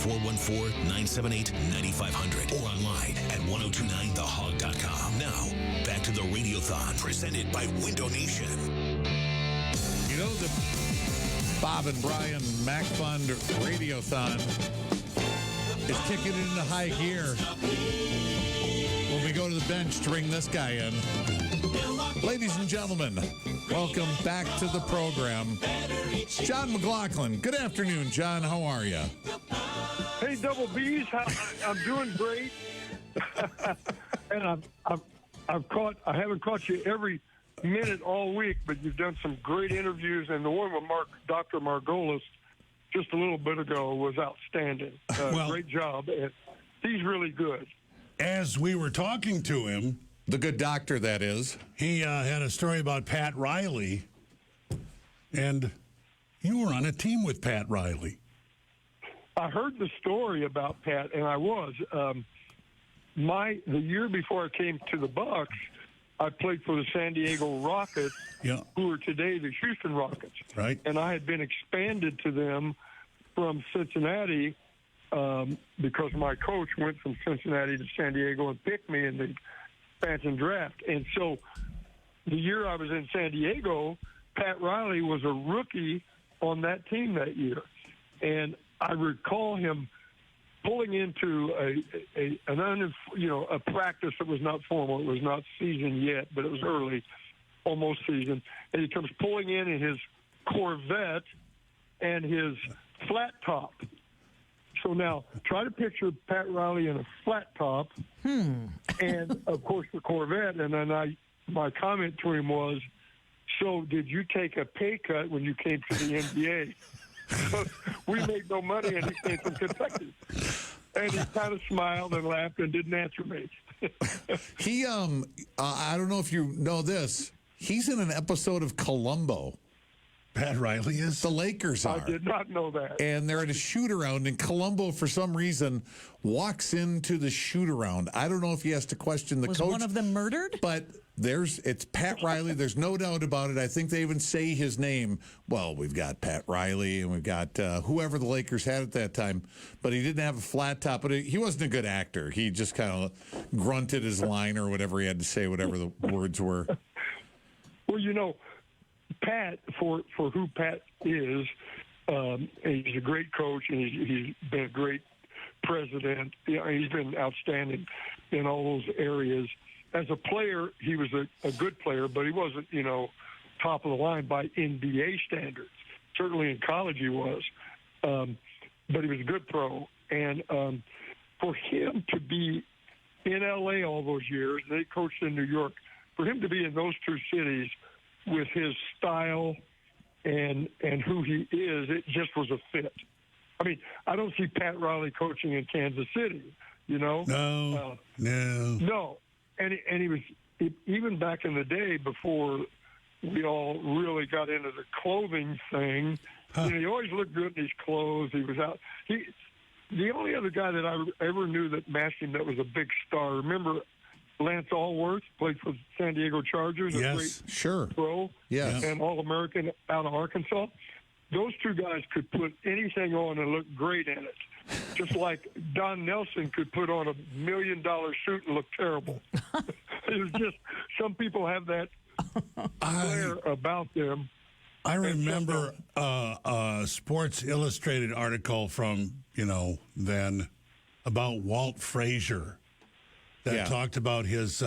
414-978-9500 or online at 1029thehog.com. Now, back to the Radiothon presented by Window Nation. You know, the Bob and Brian MACC Fund Radiothon is kicking it into high gear when we go to the bench to bring this guy in. Ladies and gentlemen, welcome back to the program. Jon McGlocklin. Good afternoon, John. How are you? Hey, Double B's. I'm doing great. And I haven't caught you every minute all week, but you've done some great interviews, and the one with Dr. Margolis just a little bit ago was outstanding. Great job. And he's really good. As we were talking to him, the good doctor, that is, he had a story about Pat Riley, and you were on a team with Pat Riley. I heard the story about Pat, and I was. The year before I came to the Bucks, I played for the San Diego Rockets, who are today the Houston Rockets. Right. And I had been expanded to them from Cincinnati because my coach went from Cincinnati to San Diego and picked me in the expansion draft. And so the year I was in San Diego, Pat Riley was a rookie on that team that year. And I recall him pulling into a practice that was not formal. It was not season yet, but it was early, almost season. And he comes pulling in his Corvette and his flat top. So now try to picture Pat Riley in a flat top and, of course, the Corvette. And then my comment to him was, so did you take a pay cut when you came to the NBA? We made no money, and he came from Kentucky. And he kind of smiled and laughed and didn't answer me. He, I don't know if you know this, he's in an episode of Columbo. Pat Riley is? The Lakers are. I did not know that. And they're at a shoot-around, and Columbo, for some reason, walks into the shoot-around. I don't know if he has to question the coach. Was one of them murdered? But it's Pat Riley. There's no doubt about it. I think they even say his name. Well, we've got Pat Riley, and we've got whoever the Lakers had at that time. But he didn't have a flat top. But he wasn't a good actor. He just kind of grunted his line or whatever he had to say, whatever the words were. Well, you know, Pat, for who Pat is, he's a great coach, and he's been a great president. He's been outstanding in all those areas. As a player, he was a good player, but he wasn't, top of the line by NBA standards. Certainly in college he was, but he was a good pro. And for him to be in L.A. all those years, they coached in New York, for him to be in those two cities with his style and who he is, it just was a fit. I mean, I don't see Pat Riley coaching in Kansas City, No. No. And he was, even back in the day before we all really got into the clothing thing, he always looked good in his clothes. He was out. The only other guy that I ever knew that matched him that was a big star, remember Lance Allworth, played for the San Diego Chargers. Yes, sure. Pro, yes. And All-American out of Arkansas. Those two guys could put anything on and look great in it. Just like Don Nelson could put on $1 million suit and look terrible. It was just, some people have that flair about them. I remember a Sports Illustrated article from, then about Walt Frazier that talked about his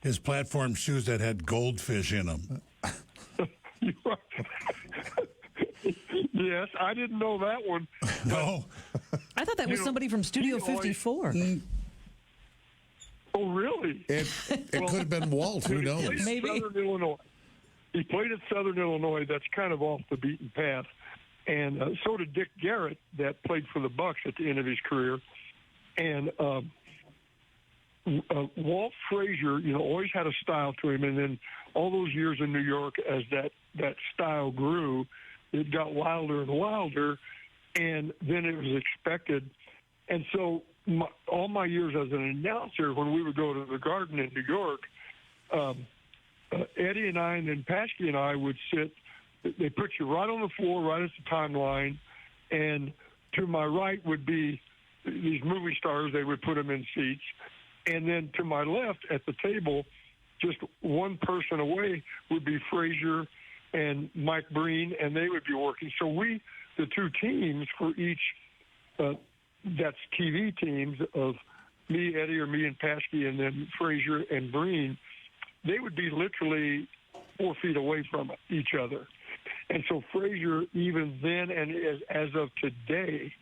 his platform shoes that had goldfish in them. Yes, I didn't know that one. No. I thought that was somebody from Studio 54. Oh, really? It could have been Walt. Who knows? Maybe. Southern Illinois. He played at Southern Illinois. That's kind of off the beaten path. And so did Dick Garrett, that played for the Bucks at the end of his career. And Walt Frazier, always had a style to him. And then all those years in New York, as that style grew, it got wilder and wilder. And then it was expected. And so all my years as an announcer, when we would go to the Garden in New York, Eddie and I, and then Paschke and I would sit. They put you right on the floor, right at the timeline, and to my right would be these movie stars. They would put them in seats. And then to my left at the table, just one person away, would be Frazier and Mike Breen, and they would be working. So the two teams for each, that's TV teams of me, Eddie, or me and Paskey, and then Frazier and Breen, they would be literally 4 feet away from each other. And so Frazier, even then and as of today,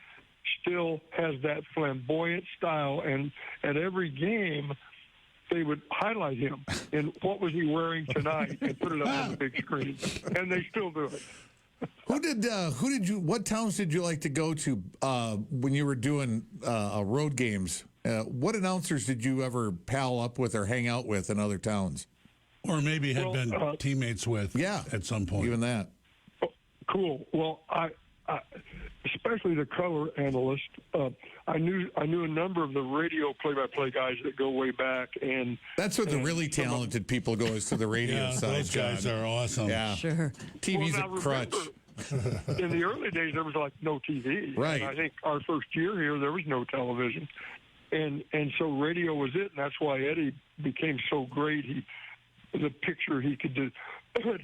still has that flamboyant style. And at every game, they would highlight him and what was he wearing tonight and put it up on the big screen. And they still do it. What towns did you like to go to when you were doing road games? What announcers did you ever pal up with or hang out with in other towns? Or maybe had been teammates with at some point. Even that. Cool. Well, I especially the color analyst, I knew a number of the radio play-by-play guys that go way back, and that's where the really talented people go, is to the radio side. Those guys are awesome. Yeah, sure. TV's a crutch. In the early days, there was like no TV. Right. And I think our first year here, there was no television, and so radio was it, and that's why Eddie became so great. The picture he could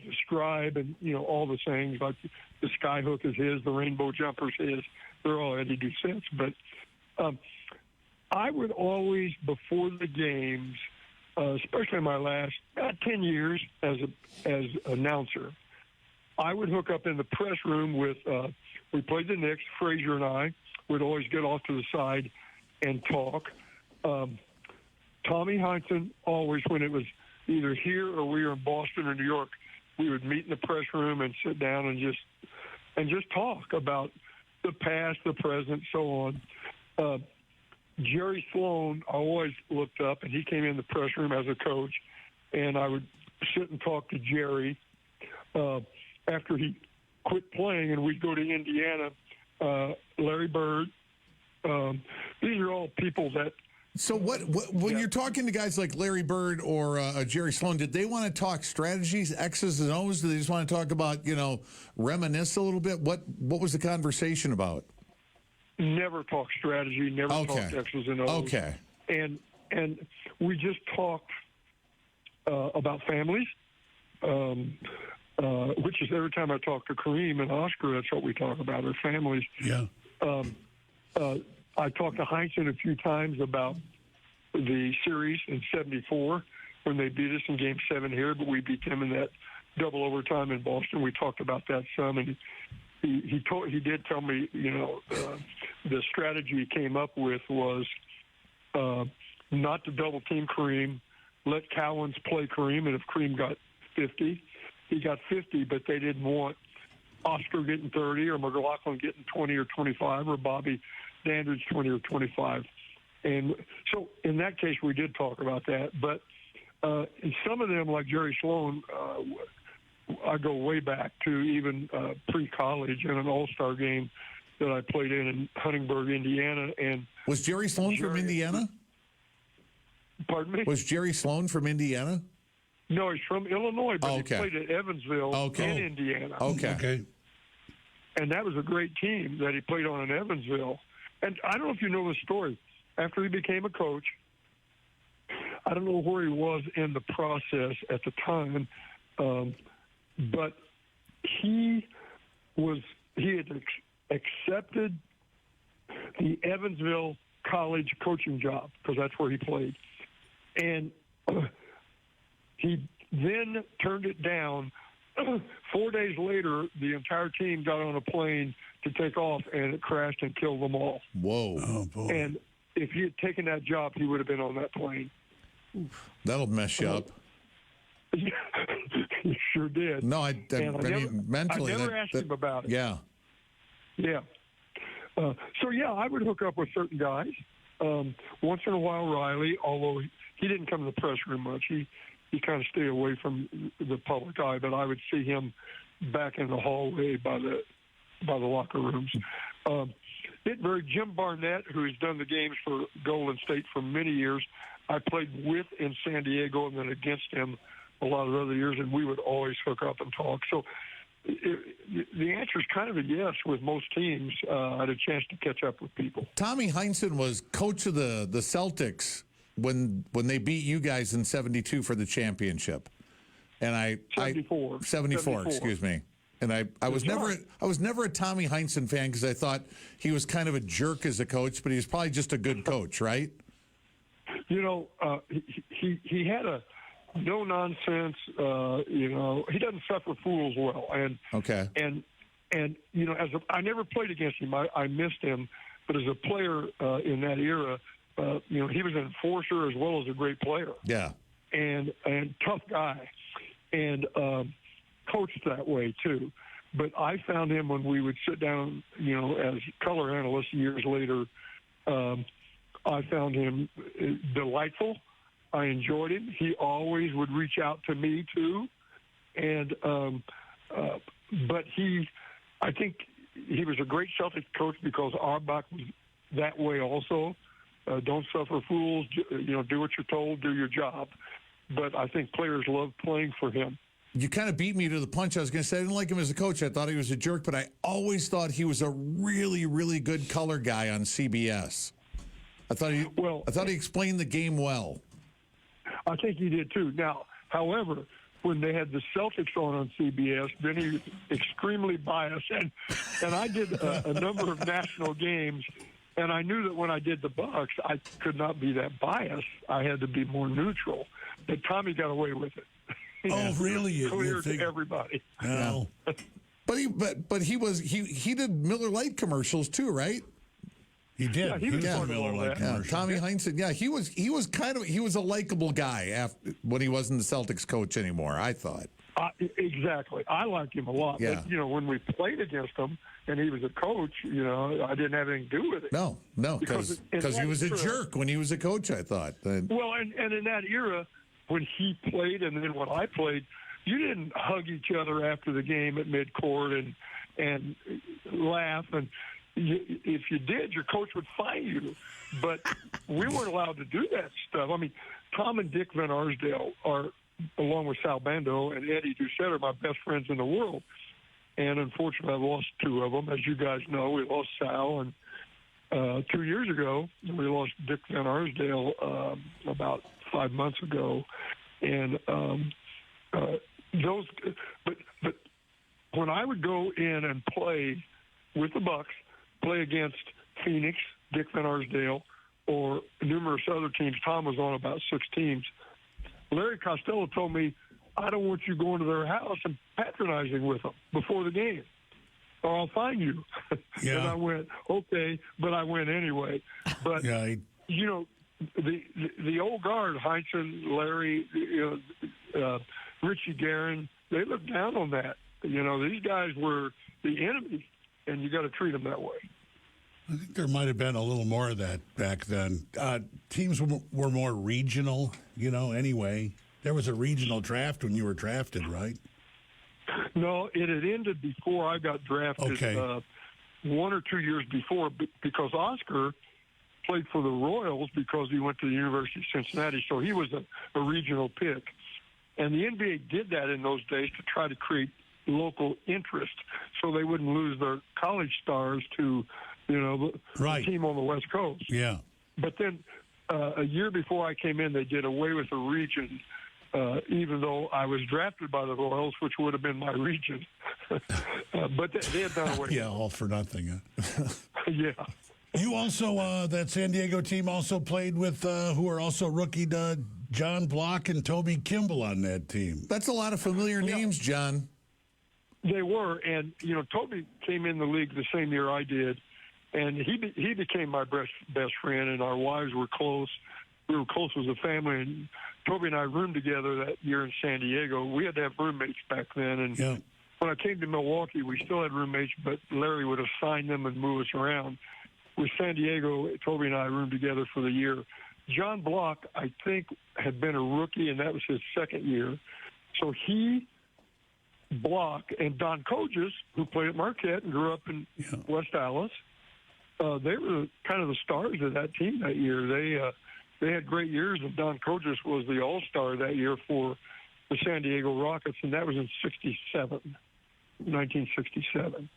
describe, and all the sayings like the sky hook is his, the rainbow jumper's his. They're all Eddie Doucette's. But I would always, before the games, especially my last 10 years as announcer, I would hook up in the press room with. We played the Knicks. Frazier and I would always get off to the side and talk. Tommy Heinsohn always, when it was either here or we were in Boston or New York, we would meet in the press room and sit down and just talk about the past, the present, so on. Jerry Sloan, I always looked up, and he came in the press room as a coach, and I would sit and talk to Jerry after he quit playing, and we'd go to Indiana. Larry Bird. These are all people that. So when you're talking to guys like Larry Bird or Jerry Sloan, did they want to talk strategies, X's and O's? Did they just want to talk about, reminisce a little bit? What was the conversation about? Never talk strategy, never talk X's and O's. Okay. And we just talked about families, which is every time I talk to Kareem and Oscar, that's what we talk about, our families. Yeah. I talked to Heinsohn a few times about the series in '74 when they beat us in Game 7 here, but we beat them in that double overtime in Boston. We talked about that some, and he did tell me, the strategy he came up with was not to double team Kareem, let Cowens play Kareem, and if Kareem got 50, he got 50, but they didn't want Oscar getting 30 or McGlocklin getting 20 or 25 or Bobby Dandridge 20 or 25. And so in that case, we did talk about that. But in some of them, like Jerry Sloan, I go way back to even pre-college in an all-star game that I played in Huntingburg, Indiana. And was Jerry Sloan from Indiana? Pardon me? Was Jerry Sloan from Indiana? No, he's from Illinois, but he played at Evansville in Indiana. Okay. And that was a great team that he played on in Evansville. And I don't know if you know the story. After he became a coach, I don't know where he was in the process at the time, but he had accepted the Evansville college coaching job because that's where he played. And he then turned it down. 4 days later, the entire team got on a plane to take off, and it crashed and killed them all. Whoa. Oh, boy. And if he had taken that job, he would have been on that plane. That'll mess you up. He sure did. No, I mean, mentally. I never asked him about it. Yeah. Yeah. So, I would hook up with certain guys. Once in a while, Riley, although he didn't come to the press room much. He kind of stayed away from the public eye, but I would see him back in the hallway by the locker rooms. Jim Barnett, who has done the games for Golden State for many years, I played with in San Diego and then against him a lot of other years, and we would always hook up and talk. So the answer is kind of a yes with most teams. I had a chance to catch up with people. Tommy Heinsohn was coach of the Celtics when they beat you guys in '72 for the championship, and 74, excuse me. And I was never a Tommy Heinsohn fan because I thought he was kind of a jerk as a coach, but he was probably just a good coach, right? You know, he had a no nonsense. You know, he doesn't suffer fools well. And okay. And you know, I never played against him. I missed him, but as a player in that era, you know, he was an enforcer as well as a great player. Yeah. And tough guy, and coached that way too. But I found him when we would sit down, you know, as color analysts years later. I found him delightful. I enjoyed him. He always would reach out to me too, and but I think he was a great Celtic coach because Auerbach was that way also. Don't suffer fools. You know, do what you're told. Do your job. But I think players love playing for him. You kind of beat me to the punch. I was going to say I didn't like him as a coach. I thought he was a jerk, but I always thought he was a really, really good color guy on CBS. I thought he explained the game well. I think he did too. Now, however, when they had the Celtics on CBS, then he was extremely biased. And I did a number of national games, and I knew that when I did the Bucks, I could not be that biased. I had to be more neutral. But Tommy got away with it. Oh, really? Clear to everybody. No. But he did Miller Lite commercials too, right? He did. Yeah, he was part of Miller all Lite that. commercials. Tommy Heinsohn. Yeah, he was a likable guy when he wasn't the Celtics coach anymore. I thought. Exactly. I liked him a lot. Yeah. But, you know, when we played against him and he was a coach, you know, I didn't have anything to do with it. No, because he was a jerk when he was a coach, I thought. Well, and in that era, when he played and then when I played, you didn't hug each other after the game at midcourt and laugh. And if you did, your coach would fine you. But we weren't allowed to do that stuff. I mean, Tom and Dick Van Arsdale are, along with Sal Bando and Eddie Doucette, are my best friends in the world. And unfortunately, I've lost two of them. As you guys know, we lost Sal, and 2 years ago, we lost Dick Van Arsdale about 5 months ago. And but when I would go in and play with the Bucks, play against Phoenix, Dick Van Arsdale, or numerous other teams, Tom was on about 6 teams, Larry Costello told me, I don't want you going to their house and patronizing with them before the game, or I'll fine you. Yeah. And I went, okay, but I went anyway. But, Yeah, you know, the old guard, Heinsohn, Larry, you know, Richie Guerin, they looked down on that. You know, these guys were the enemy, and you got to treat them that way. I think there might have been a little more of that back then. Teams were more regional, you know, anyway. There was a regional draft when you were drafted, right? No, it had ended before I got drafted, Okay. 1 or 2 years before, because Oscar played for the Royals because he went to the University of Cincinnati, so he was a regional pick. And the NBA did that in those days to try to create local interest so they wouldn't lose their college stars to, you know, the team on the West Coast. Yeah. But then a year before I came in, they did away with the region, even though I was drafted by the Royals, which would have been my region. But they had done away with it. Yeah, all for nothing. Huh? Yeah. You also, that San Diego team also played with, who are also rookie, John Block and Toby Kimball on that team. That's a lot of familiar names, John. They were, and, you know, Toby came in the league the same year I did, and he became my best friend, and our wives were close. We were close as a family, and Toby and I roomed together that year in San Diego. We had to have roommates back then, and when I came to Milwaukee, we still had roommates, but Larry would assign them and move us around. With San Diego, Toby and I roomed together for the year. John Block, I think, had been a rookie, and that was his second year. So he, Block, and Don Kojas, who played at Marquette and grew up in West Dallas, they were kind of the stars of that team that year. They had great years, and Don Kojas was the all-star that year for the San Diego Rockets, and that was in '67. 1967.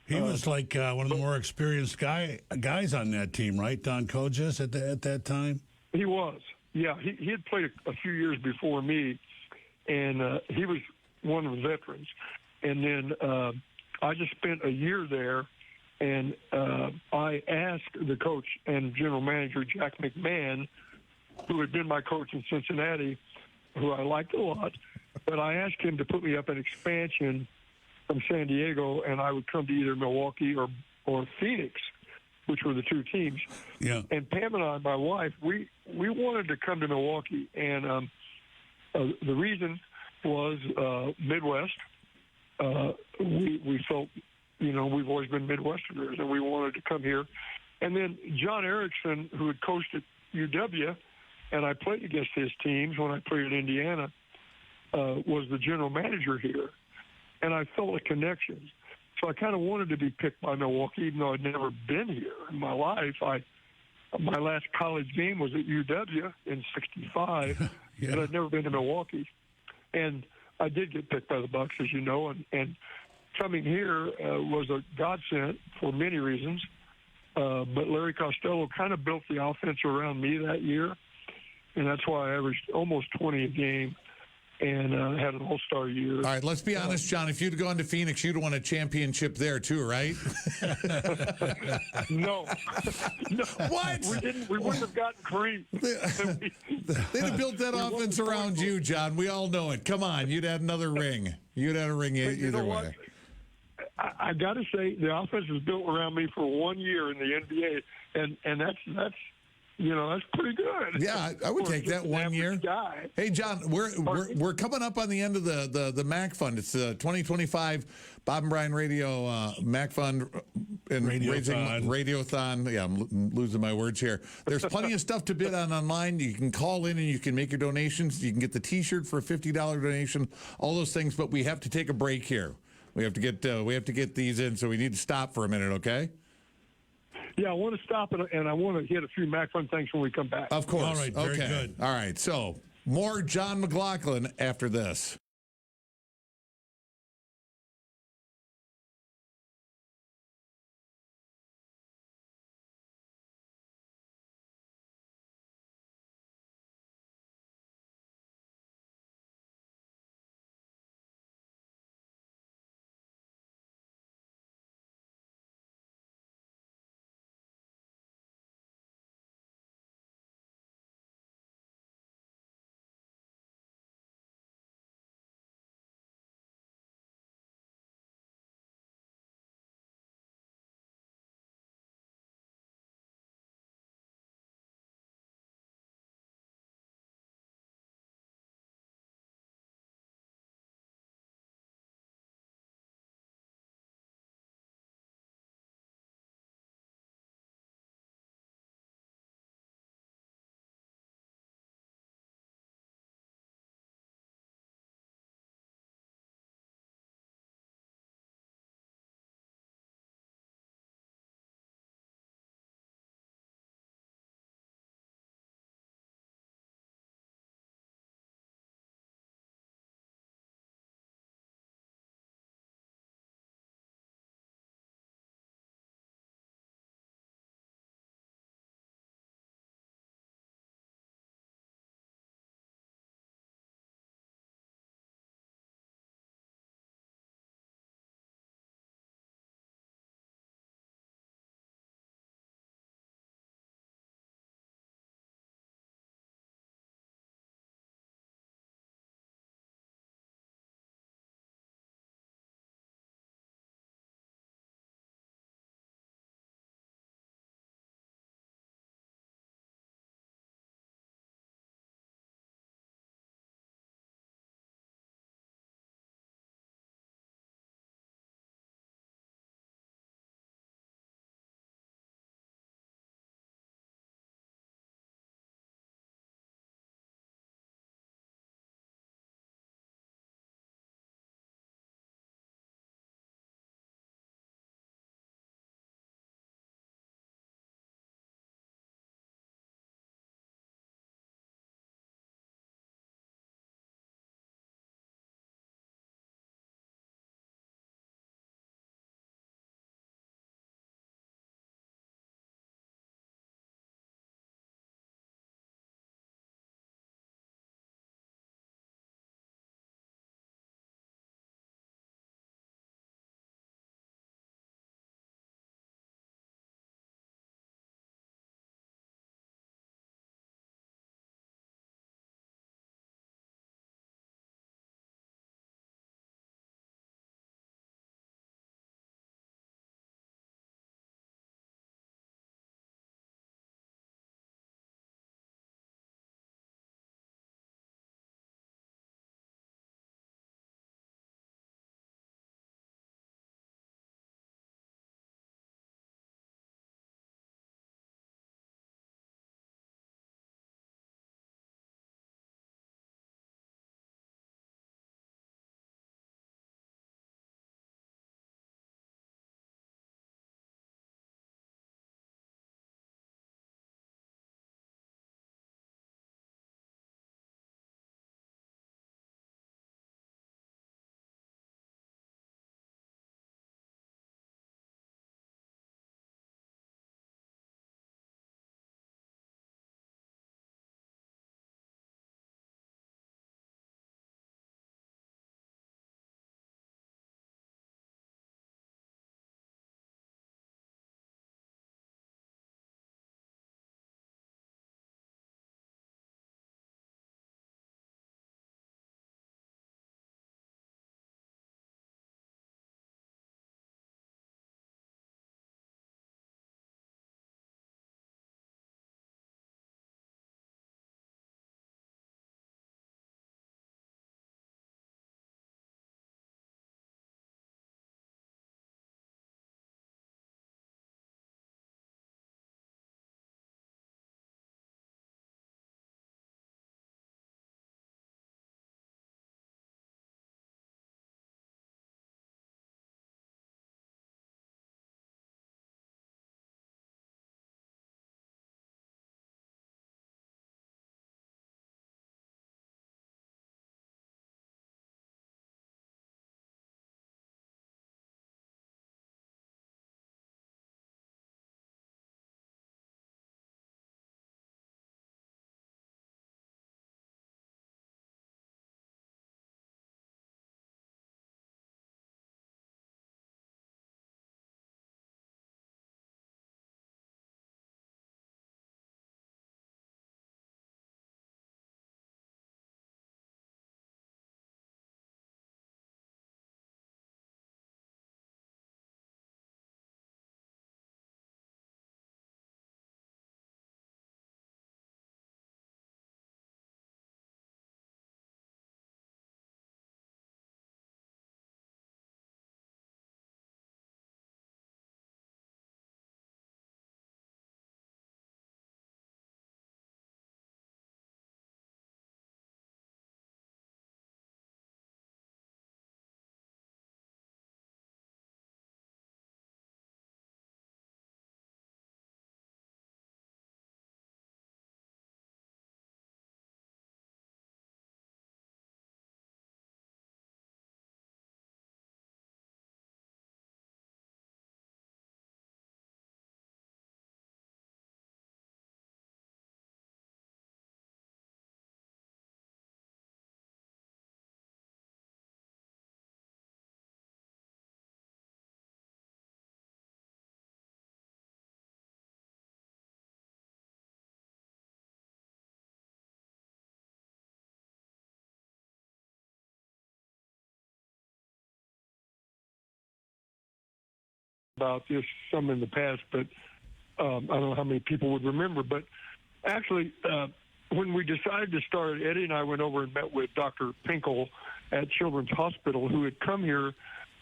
He was like one of the more experienced guys on that team, right? Don Kojas at that time. He was, yeah. He had played a few years before me, and he was one of the veterans. And then I just spent a year there, and I asked the coach and general manager, Jack McMahon, who had been my coach in Cincinnati, who I liked a lot, but I asked him to put me up an expansion from San Diego, and I would come to either Milwaukee or Phoenix, which were the two teams. Yeah. And Pam and I, my wife, we wanted to come to Milwaukee, and the reason was Midwest. We felt, we've always been Midwesterners, and we wanted to come here. And then John Erickson, who had coached at UW, and I played against his teams when I played at Indiana, was the general manager here. And I felt a connection. So I kind of wanted to be picked by Milwaukee, even though I'd never been here in my life. My last college game was at UW in '65, Yeah. and I'd never been to Milwaukee. And I did get picked by the Bucks, as you know, and coming here was a godsend for many reasons. But Larry Costello kind of built the offense around me that year, and that's why I averaged almost 20 a game and had an all-star year. All right, let's be honest, John. If you'd gone to Phoenix, you'd won a championship there too, right? No. No. What? We wouldn't have gotten Kareem. They'd have built that offense around you, John. We all know it. Come on, you'd had another ring. You'd had a ring either way. I got to say, the offense was built around me for 1 year in the NBA, and that's pretty good. Yeah, I would take that 1 year. Guy. Hey, John, we're coming up on the end of the MACC Fund. It's the 2025 Bob and Brian Radio MACC Fund and Radiothon. Yeah, I'm losing my words here. There's plenty of stuff to bid on online. You can call in and you can make your donations. You can get the T-shirt for a $50 donation. All those things, but we have to take a break here. We have to get these in, so we need to stop for a minute. Okay. Yeah, I want to stop and I want to hit a few MACC Fund things when we come back. Of course. All right, very good. All right, so more Jon McGlocklin after this. about this some in the past, but I don't know how many people would remember. But actually, when we decided to start, Eddie and I went over and met with Dr. Pinkel at Children's Hospital, who had come here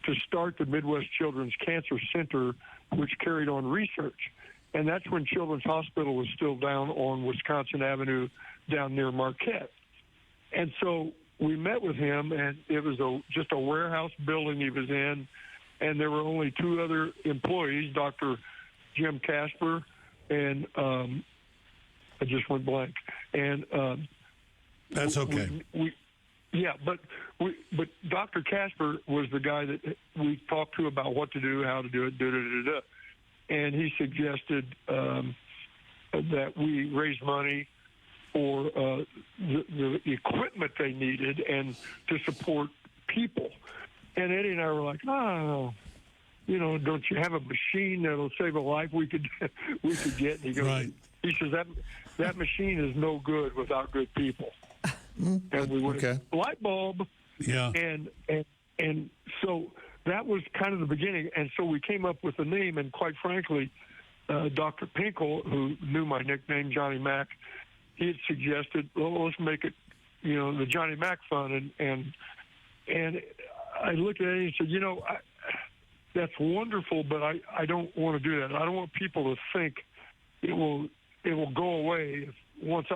to start the Midwest Children's Cancer Center, which carried on research. And that's when Children's Hospital was still down on Wisconsin Avenue down near Marquette. And so we met with him, and it was just a warehouse building he was in, and there were only two other employees, Dr. Jim Casper and I just went blank. And that's okay. But Dr. Casper was the guy that we talked to about what to do, how to do it, and he suggested that we raise money for the equipment they needed and to support people. And Eddie and I were like, oh, don't you have a machine that'll save a life we could get? And he goes, right. He says that machine is no good without good people. And we went, light bulb. Yeah. And so that was kind of the beginning. And so we came up with the name, and quite frankly, Dr. Pinkel, who knew my nickname, Johnny Mac, he had suggested, well, let's make it, the Johnny Mac Fund. And I looked at it and said, that's wonderful, but I don't want to do that. I don't want people to think it will go away once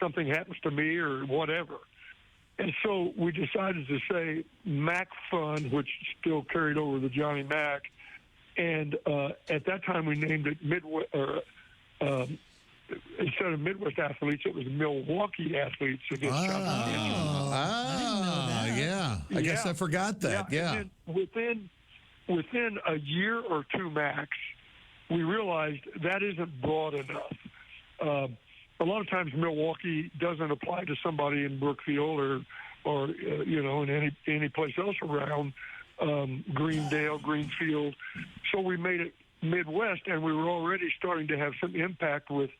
something happens to me or whatever. And so we decided to say MACC Fund, which still carried over the Johnny Mac. And at that time, we named it instead of Midwest Athletes, it was Milwaukee Athletes against yeah. I guess I forgot that. Yeah. And then within a year or two max, we realized that isn't broad enough. A lot of times Milwaukee doesn't apply to somebody in Brookfield or in any place else around Greendale, Greenfield. So we made it Midwest, and we were already starting to have some impact with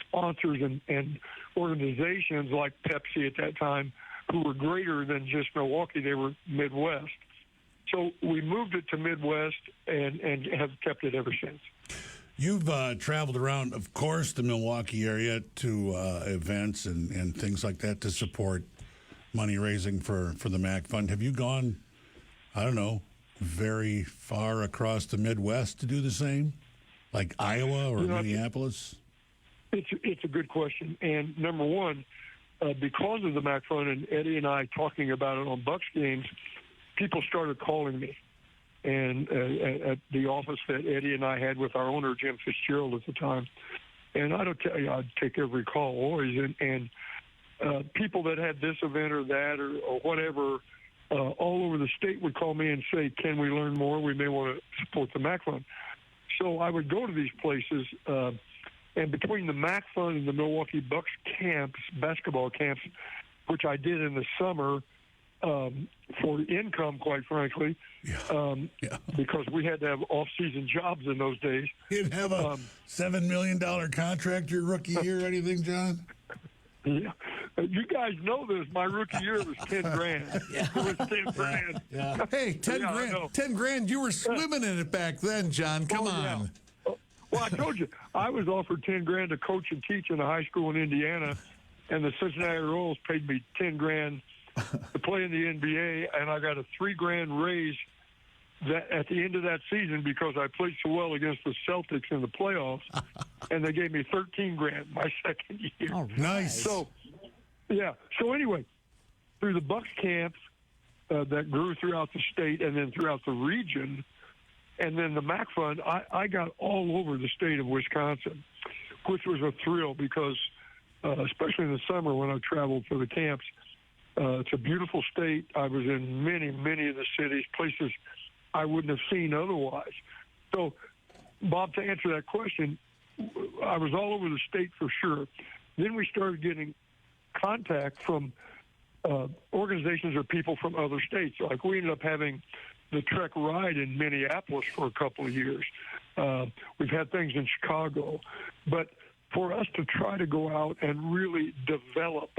sponsors and organizations like Pepsi at that time, who were greater than just Milwaukee. They were Midwest. So we moved it to Midwest and have kept it ever since. You've traveled around, of course, the Milwaukee area to events and things like that to support money raising for the MACC Fund. Have you gone, I don't know, very far across the Midwest to do the same, like Iowa or Minneapolis? It's a good question. And number one, because of the MACC Fund and Eddie and I talking about it on Bucks games, people started calling me. And at the office that Eddie and I had with our owner, Jim Fitzgerald, at the time. And I don't tell you, I'd take every call always. And people that had this event or that or whatever all over the state would call me and say, can we learn more? We may want to support the MACC Fund. So I would go to these places, and between the MACC Fund and the Milwaukee Bucks camps, basketball camps, which I did in the summer, for income, quite frankly, because we had to have off-season jobs in those days. You didn't have a $7 million contract your rookie year or anything, John? Yeah. You guys know this. My rookie year was $10,000. It was $10,000. Yeah. Hey, 10 grand. 10 grand. You were swimming in it back then, John. Come on. Well, I told you, I was offered $10,000 to coach and teach in a high school in Indiana, and the Cincinnati Royals paid me $10,000 to play in the NBA, and I got a $3,000 raise that at the end of that season because I played so well against the Celtics in the playoffs, and they gave me $13,000 my second year. Oh, right. Nice. So anyway, through the Bucks camps that grew throughout the state and then throughout the region, and then the MACC Fund, I got all over the state of Wisconsin, which was a thrill because, especially in the summer when I traveled for the camps, it's a beautiful state. I was in many, many of the cities, places I wouldn't have seen otherwise. So, Bob, to answer that question, I was all over the state for sure. Then we started getting contact from organizations or people from other states. Like we ended up having the Trek Ride in Minneapolis for a couple of years. We've had things in Chicago. But for us to try to go out and really develop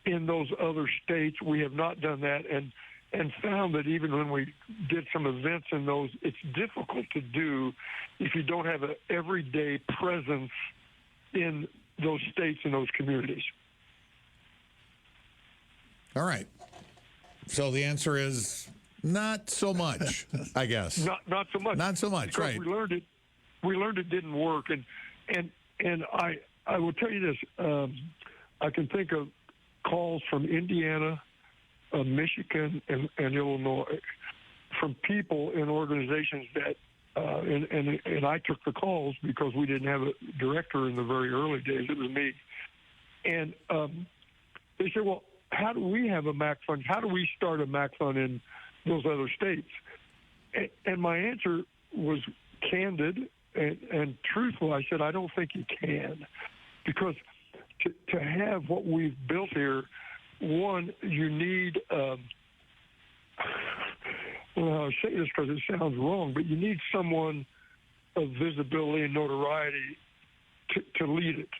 in those other states, we have not done that. And and found that even when we did some events in those, it's difficult to do if you don't have an everyday presence in those states and those communities. All right. So the answer is not so much, I guess. Not so much. Not so much, because right? We learned it didn't work, and I will tell you this. I can think of calls from Indiana, Michigan, and Illinois from people in organizations that, and I took the calls because we didn't have a director in the very early days. It was me. And they said, well, how do we have a MACC Fund? How do we start a MACC Fund in those other states? And my answer was candid and truthful. I said, I don't think you can, because to have what we've built here, one, you need, well, I say this because it sounds wrong, but you need someone of visibility and notoriety to lead it.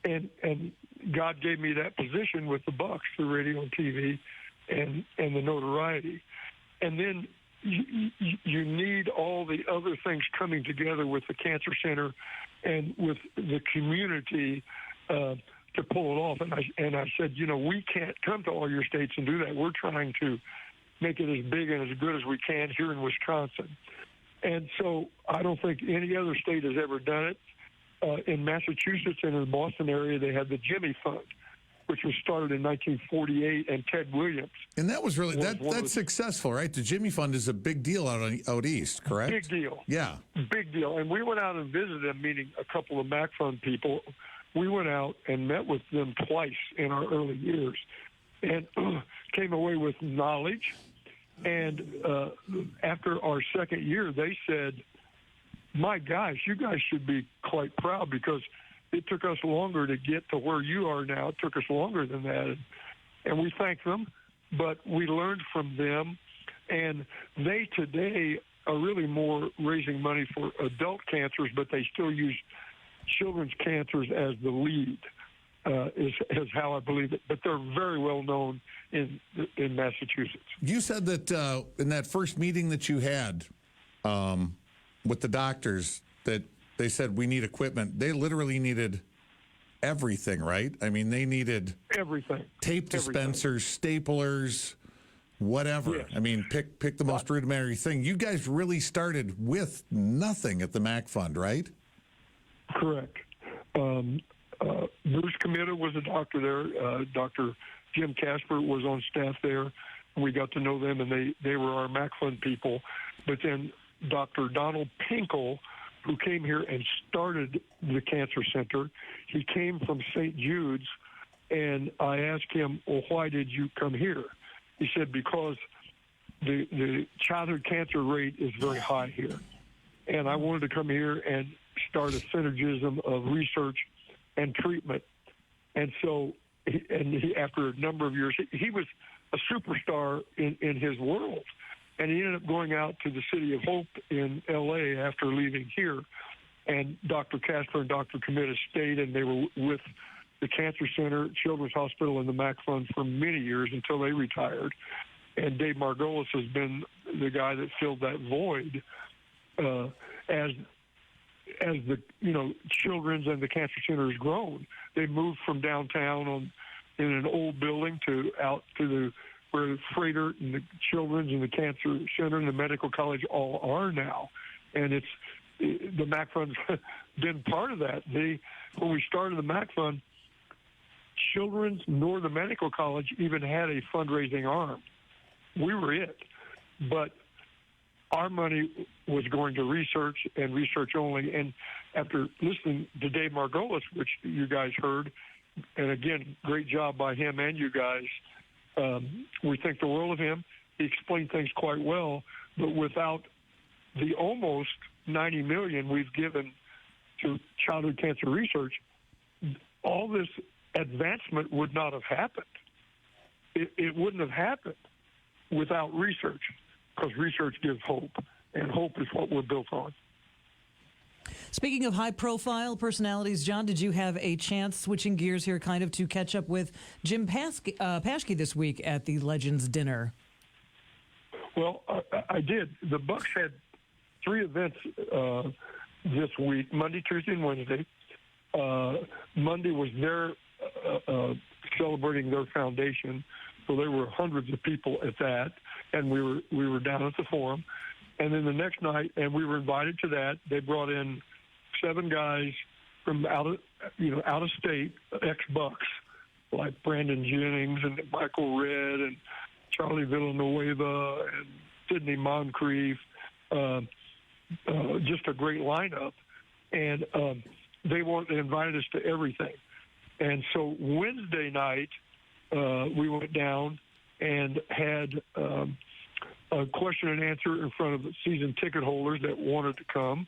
And God gave me that position with the Bucks through radio and TV and the notoriety. And then you need all the other things coming together with the Cancer Center and with the community to pull it off. And I said, we can't come to all your states and do that. We're trying to make it as big and as good as we can here in Wisconsin. And so I don't think any other state has ever done it. In Massachusetts and in the Boston area, they had the Jimmy Fund, which was started in 1948, and Ted Williams. And that was really, that's successful, right? The Jimmy Fund is a big deal out east, correct? Big deal. Yeah. Big deal. And we went out and visited them, meeting a couple of MACC Fund people. We went out and met with them twice in our early years and came away with knowledge. And after our second year, they said, my gosh, you guys should be quite proud, because it took us longer to get to where you are now. It took us longer than that. And we thank them, but we learned from them. And they today are really more raising money for adult cancers, but they still use children's cancers as the lead, is how I believe it. But they're very well known in Massachusetts. You said that in that first meeting that you had with the doctors, that they said we need equipment. They literally needed everything, right? I mean, they needed everything. Tape dispensers, staplers, whatever. Yes. I mean, pick the most rudimentary thing. You guys really started with nothing at the MACC Fund, right? Correct. Bruce Comita was a doctor there. Dr. Jim Casper was on staff there. We got to know them, and they were our MACC Fund people. But then Dr. Donald Pinkel, who came here and started the Cancer Center, he came from St. Jude's, and I asked him, well, why did you come here? He said, because the childhood cancer rate is very high here. And I wanted to come here and start a synergism of research and treatment. And so, after a number of years, he was a superstar in his world. And he ended up going out to the City of Hope in L.A. after leaving here. And Dr. Casper and Dr. Comita stayed, and they were with the Cancer Center, Children's Hospital, and the MACC Fund for many years until they retired. And Dave Margolis has been the guy that filled that void as the Children's and the Cancer Center has grown. They moved from downtown in an old building to out to where the Freighter and the Children's and the Cancer Center and the Medical College all are now. And the MACC Fund's been part of that. When we started the MACC Fund, Children's nor the Medical College even had a fundraising arm. We were it. But our money was going to research and research only. And after listening to Dave Margolis, which you guys heard, and again, great job by him and you guys, we think the world of him. He explained things quite well, but without the almost $90 million we've given to childhood cancer research, all this advancement would not have happened. It wouldn't have happened without research, because research gives hope, and hope is what we're built on. Speaking of high-profile personalities, Jon, did you have a chance, switching gears here, kind of to catch up with Jim Paschke this week at the Legends Dinner? Well, I did. The Bucks had 3 events this week: Monday, Tuesday, and Wednesday. Monday was their celebrating their foundation, so there were hundreds of people at that, and we were down at the Forum. And then the next night, and we were invited to that. They brought in 7 guys from out of state, ex-Bucks, like Brandon Jennings and Michael Redd and Charlie Villanueva and Sidney Moncrief. Just a great lineup. And they invited us to everything. And so Wednesday night, we went down and had a question and answer in front of the season ticket holders that wanted to come.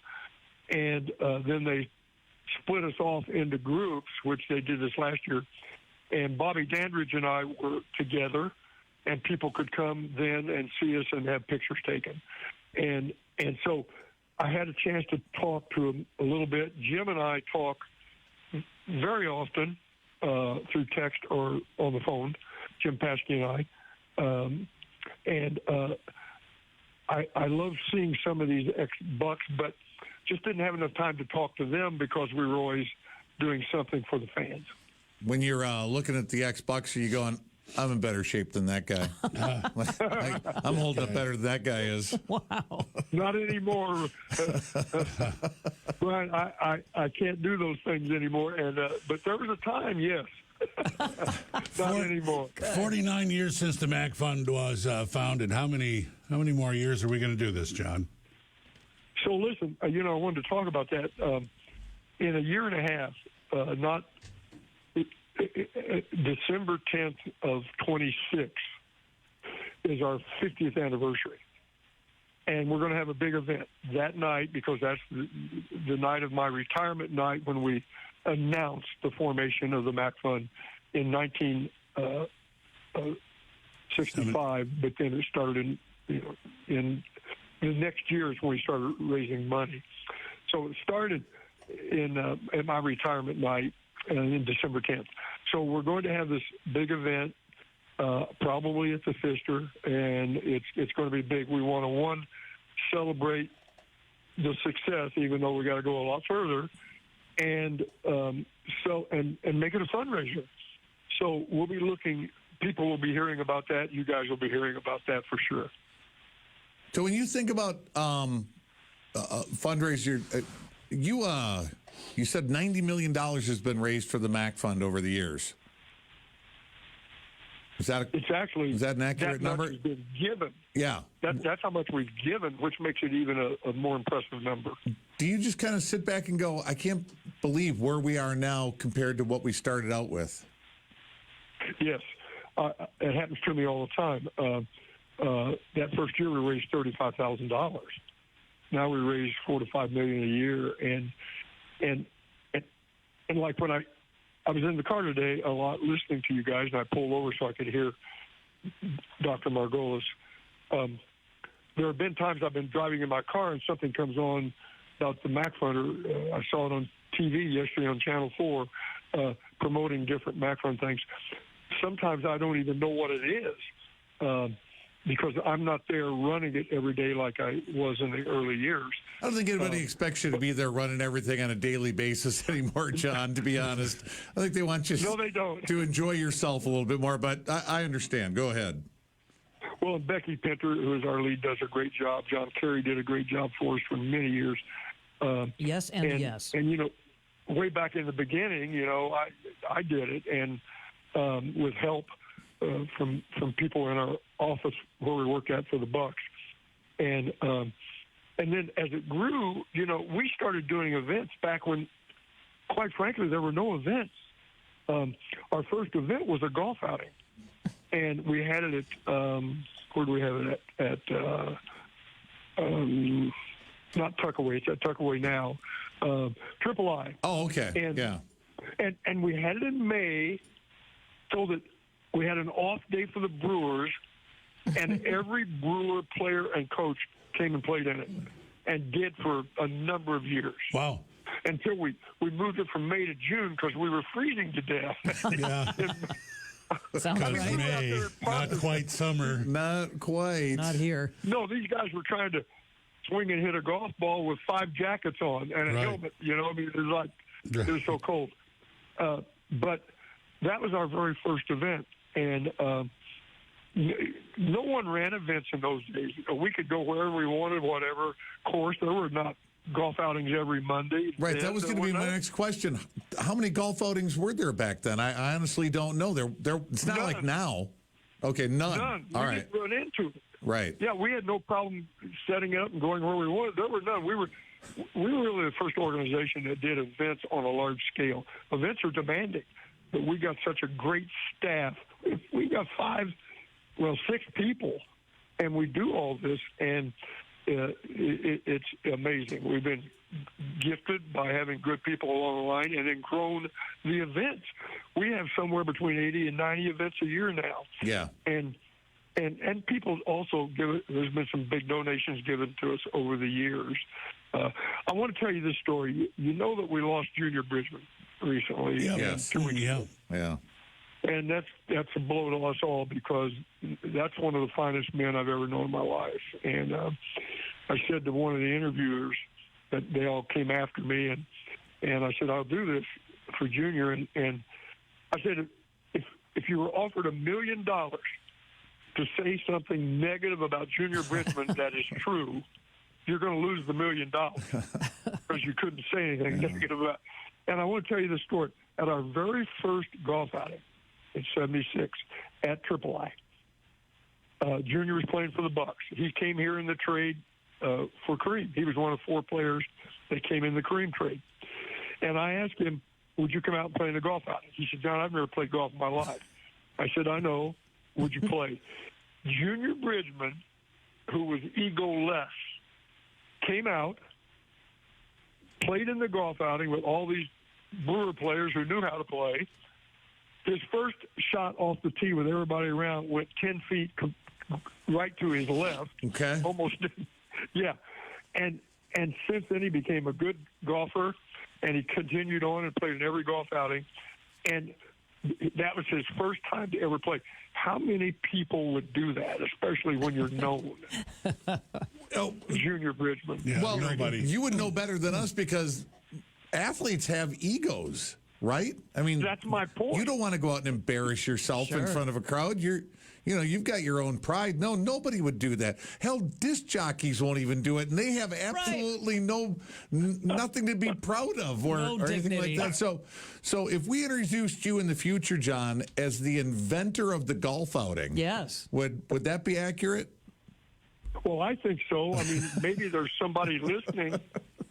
And then they split us off into groups, which they did this last year. And Bobby Dandridge and I were together, and people could come then and see us and have pictures taken. And so I had a chance to talk to him a little bit. Jim and I talk very often through text or on the phone, Jim Paskey and I. I love seeing some of these ex-Bucks, but just didn't have enough time to talk to them because we were always doing something for the fans. When you're looking at the ex-Bucks, are you going, I'm in better shape than that guy? I'm holding up better than that guy is. Wow. Not anymore. Brian, I can't do those things anymore. And but there was a time, yes. Not anymore. 49 years since the MACC Fund was founded. How many more years are we going to do this, John? So listen, I wanted to talk about that. In a year and a half, not December 10th of 26 is our 50th anniversary. And we're going to have a big event that night because that's the night of my retirement night when we announced the formation of the MACC Fund in 1965, but then it started in the next year is when we started raising money. So it started at my retirement night in December 10th. So we're going to have this big event, probably at the Pfister, and it's going to be big. We want to celebrate the success, even though we got to go a lot further, and make it a fundraiser. So we'll be looking. People will be hearing about that. You guys will be hearing about that for sure. So when you think about fundraiser, you said $90 million has been raised for the MACC Fund over the years. Is that an accurate number? That much has been given. Yeah. That's how much we've given, which makes it even a more impressive number. Do you just kind of sit back and go, I can't believe where we are now compared to what we started out with? Yes. It happens to me all the time. That first year we raised $35,000. Now we raise $4 to $5 million a year, and like when I was in the car today a lot listening to you guys, and I pulled over so I could hear Dr. Margolis. There have been times I've been driving in my car and something comes on about the MACC Fund. I saw it on TV yesterday on Channel 4 promoting different MACC Fund things. Sometimes I don't even know what it is. Because I'm not there running it every day like I was in the early years. I don't think anybody expects you to be there running everything on a daily basis anymore, John, to be honest. I think they want you they don't. to enjoy yourself a little bit more, but I understand. Go ahead. Well, Becky Pinter, who is our lead, does a great job. John Kerry did a great job for us for many years. Yes. And, way back in the beginning, I did it, and with help from people in our office where we work at for the Bucks, and then as it grew, we started doing events back when, quite frankly, there were no events. Our first event was a golf outing, and we had it at where do we have it at not Tuckaway, it's at Tuckaway now, Triple I. Oh, okay. And we had it in May, so that we had an off day for the Brewers, and every Brewer player and coach came and played in it, and did for a number of years. Wow. Until we moved it from May to June because we were freezing to death. Yeah. Sounds Because right. May, not quite summer. Not quite. Not here. No, these guys were trying to swing and hit a golf ball with 5 jackets on and a Right. helmet. You know, I mean, it was like it was so cold. But that was our very first event, and no one ran events in those days. We could go wherever we wanted, whatever course. There were not golf outings every Monday. Right, that was going to be my next question. How many golf outings were there back then? I honestly don't know. It's not None. like now. Okay, none. None. All We right. didn't run into it. Right. Yeah, we had no problem setting up and going where we wanted. There were none. We were really the first organization that did events on a large scale. Events are demanding, but we got such a great staff. We got 6 people, and we do all this, and it's amazing. We've been gifted by having good people along the line and then grown the events. We have somewhere between 80 and 90 events a year now. Yeah. And people also there's been some big donations given to us over the years. I want to tell you this story. You know that we lost Junior Bridgman recently. Yeah. Yes. 2 weeks ago. Yeah. And that's a blow to us all because that's one of the finest men I've ever known in my life. And I said to one of the interviewers that they all came after me, and I said, I'll do this for Junior. And I said, if you were offered $1 million to say something negative about Junior Bridgman that is true, you're going to lose the $1 million because you couldn't say anything negative about. And I want to tell you this story. At our very first golf outing in '76 at Triple I, Junior was playing for the Bucks. He came here in the trade for Kareem. He was one of 4 players that came in the Kareem trade. And I asked him, would you come out and play in the golf outing? He said, John, I've never played golf in my life. I said, I know. Would you play? Junior Bridgman, who was ego-less, came out, played in the golf outing with all these Brewer players who knew how to play. His first shot off the tee with everybody around went 10 feet right to his left. Okay. Almost, yeah. And since then he became a good golfer, and he continued on and played in every golf outing. And that was his first time to ever play. How many people would do that, especially when you're known? Junior Bridgman. Yeah, Well, nobody. you would know better than us because athletes have egos, right? I mean, That's my point. You don't want to go out and embarrass yourself in front of a crowd. You've got your own pride. No, nobody would do that. Hell, disc jockeys won't even do it, and they have absolutely nothing to be proud of or anything like that. So if we introduced you in the future, John, as the inventor of the golf outing, Yes. would that be accurate? Well, I think so. I mean, maybe there's somebody listening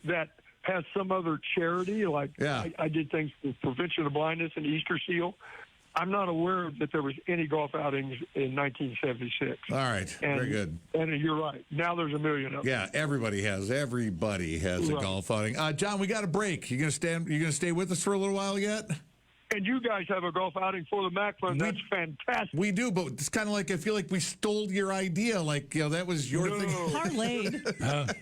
that has some other charity. Like I did things for prevention of blindness and Easter Seal. I'm not aware that there was any golf outings in 1976. All right, very good. And you're right. Now there's $1 million of them. Yeah, everybody has a golf outing. John, we got a break. You gonna stay with us for a little while yet? And you guys have a golf outing for the MACC Fund. That's fantastic. We do, but it's kind of like I feel like we stole your idea. Like that was your thing. Parlayed.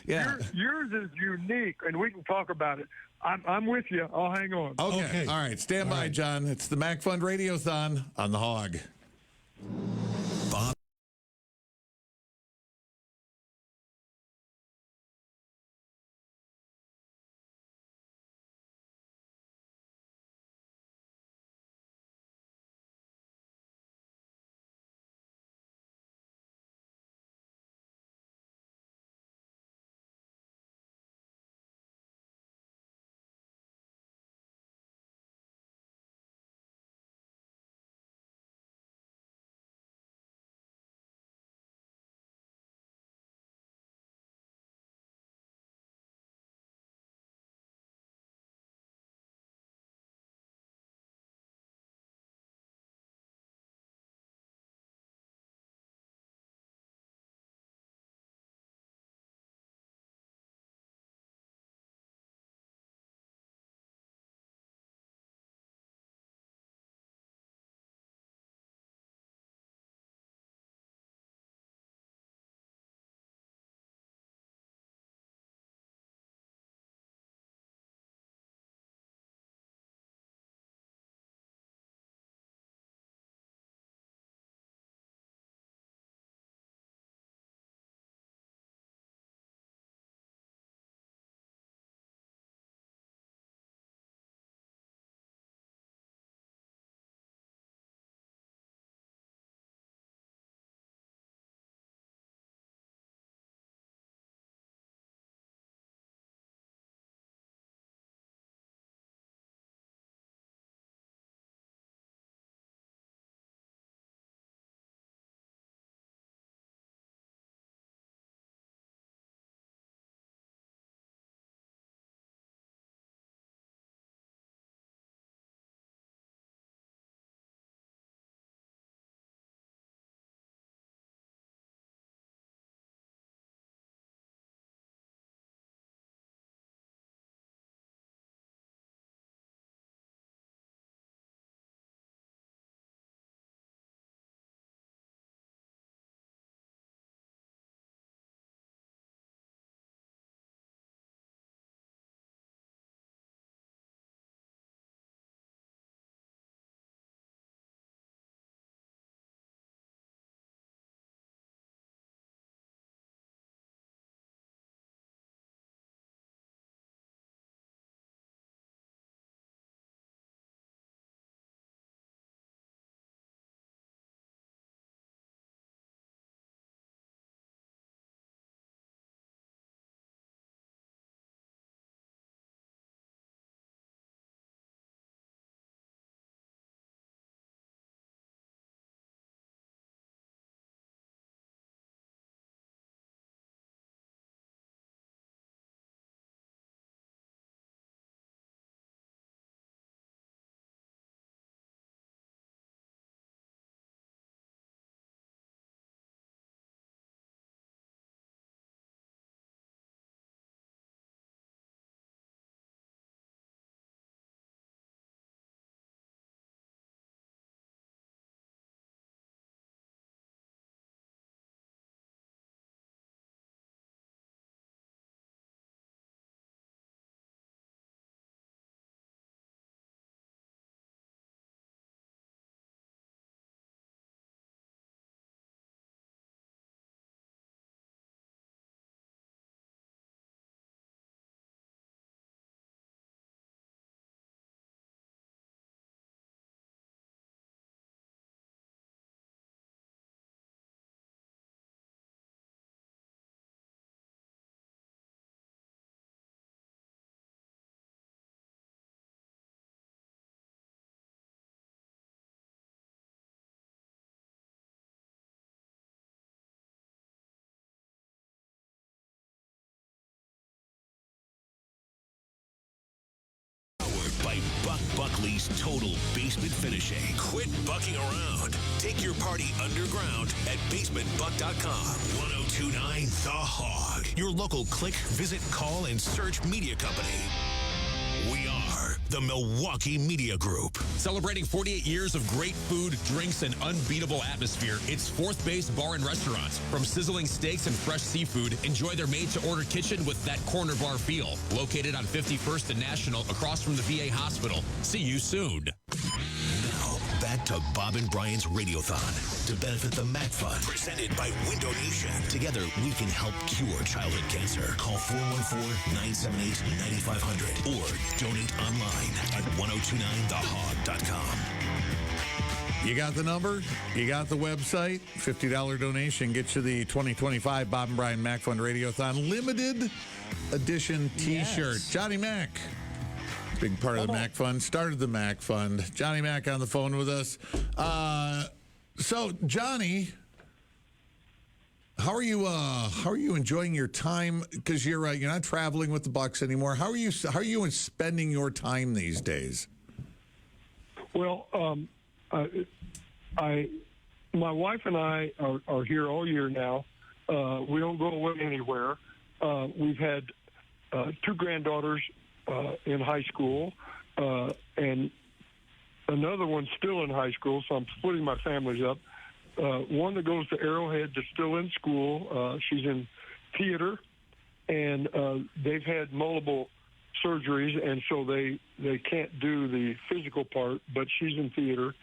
Yeah. Yours is unique, and we can talk about it. I'm with you. I'll hang on. Okay. All right. Stand by, John. It's the MACC Fund Radiothon on the Hog. Bob Buckley's Total Basement Finishing. Quit bucking around. Take your party underground at basementbuck.com. 1029 The Hog. Your local click, visit, call, and search media company. We are the Milwaukee Media Group. Celebrating 48 years of great food, drinks, and unbeatable atmosphere, it's Fourth Base Bar and Restaurant. From sizzling steaks and fresh seafood, enjoy their made-to-order kitchen with that corner bar feel. Located on 51st and National, across from the VA Hospital. See you soon. Now, back to Bob and Brian's Radiothon to benefit the MACC Fund, presented by Window Nation. Together, we can help cure childhood cancer. Call 414-978-9500 or donate online at 1029thehog.com. You got the number? You got the website? $50 donation gets you the 2025 Bob and Brian MACC Fund Radiothon limited edition T-shirt. Yes. Johnny Mac, big part of the MACC Fund, started the MACC Fund. Johnny Mac on the phone with us. So, Johnny, how are you enjoying your time? Because you're not traveling with the Bucks anymore. How are you spending your time these days? Well, my wife and I are here all year now. We don't go away anywhere. We've had two granddaughters in high school, and another one still in high school, so I'm splitting my families up. One that goes to Arrowhead that's still in school. She's in theater, and they've had multiple surgeries, and so they can't do the physical part, but she's in theater.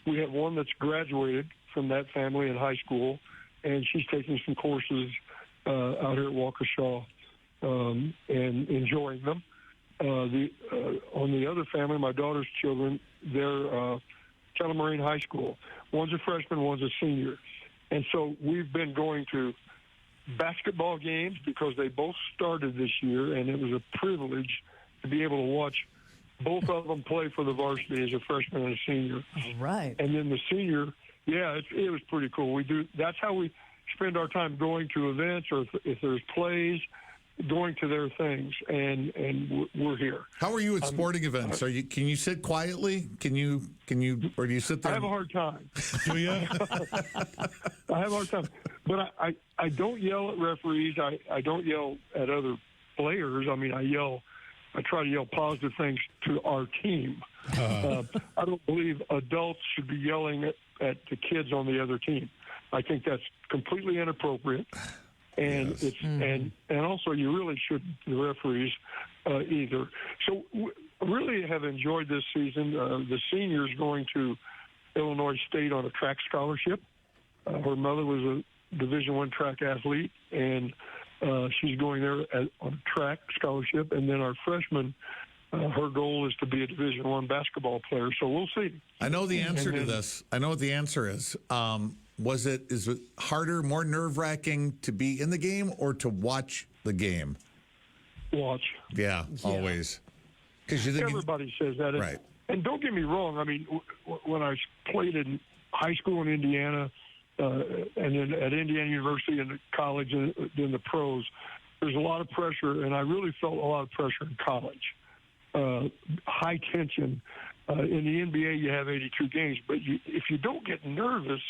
We have one that's graduated from that family in high school, and she's taking some courses out here at Waukesha and enjoying them. On the other family, my daughter's children, they're Telemarine High School. One's a freshman, one's a senior. And so we've been going to basketball games because they both started this year, and it was a privilege to be able to watch both of them play for the varsity as a freshman and a senior. Right. And then the senior, it was pretty cool. That's how we spend our time, going to events, or if there's plays, going to their things, and we're here. How are you at sporting events? Can you sit quietly? Can you, or do you sit there? I have a hard time. Do you? I have a hard time. But I don't yell at referees. I don't yell at other players. I mean, I try to yell positive things to our team. I don't believe adults should be yelling at the kids on the other team. I think that's completely inappropriate. And yes. and also you really shouldn't, the referees, either. So really have enjoyed this season. The senior's going to Illinois State on a track scholarship. Her mother was a Division I track athlete, and she's going there on a track scholarship. And then our freshman, her goal is to be a Division I basketball player. So we'll see. I know the answer to this. I know what the answer is. Is it harder, more nerve-wracking to be in the game or to watch the game? Watch. Yeah. Always. Because everybody says that. Right. And don't get me wrong. I mean, when I played in high school in Indiana, and then at Indiana University and college and then the pros, there's a lot of pressure, and I really felt a lot of pressure in college. High tension. In the NBA, you have 82 games, but if you don't get nervous,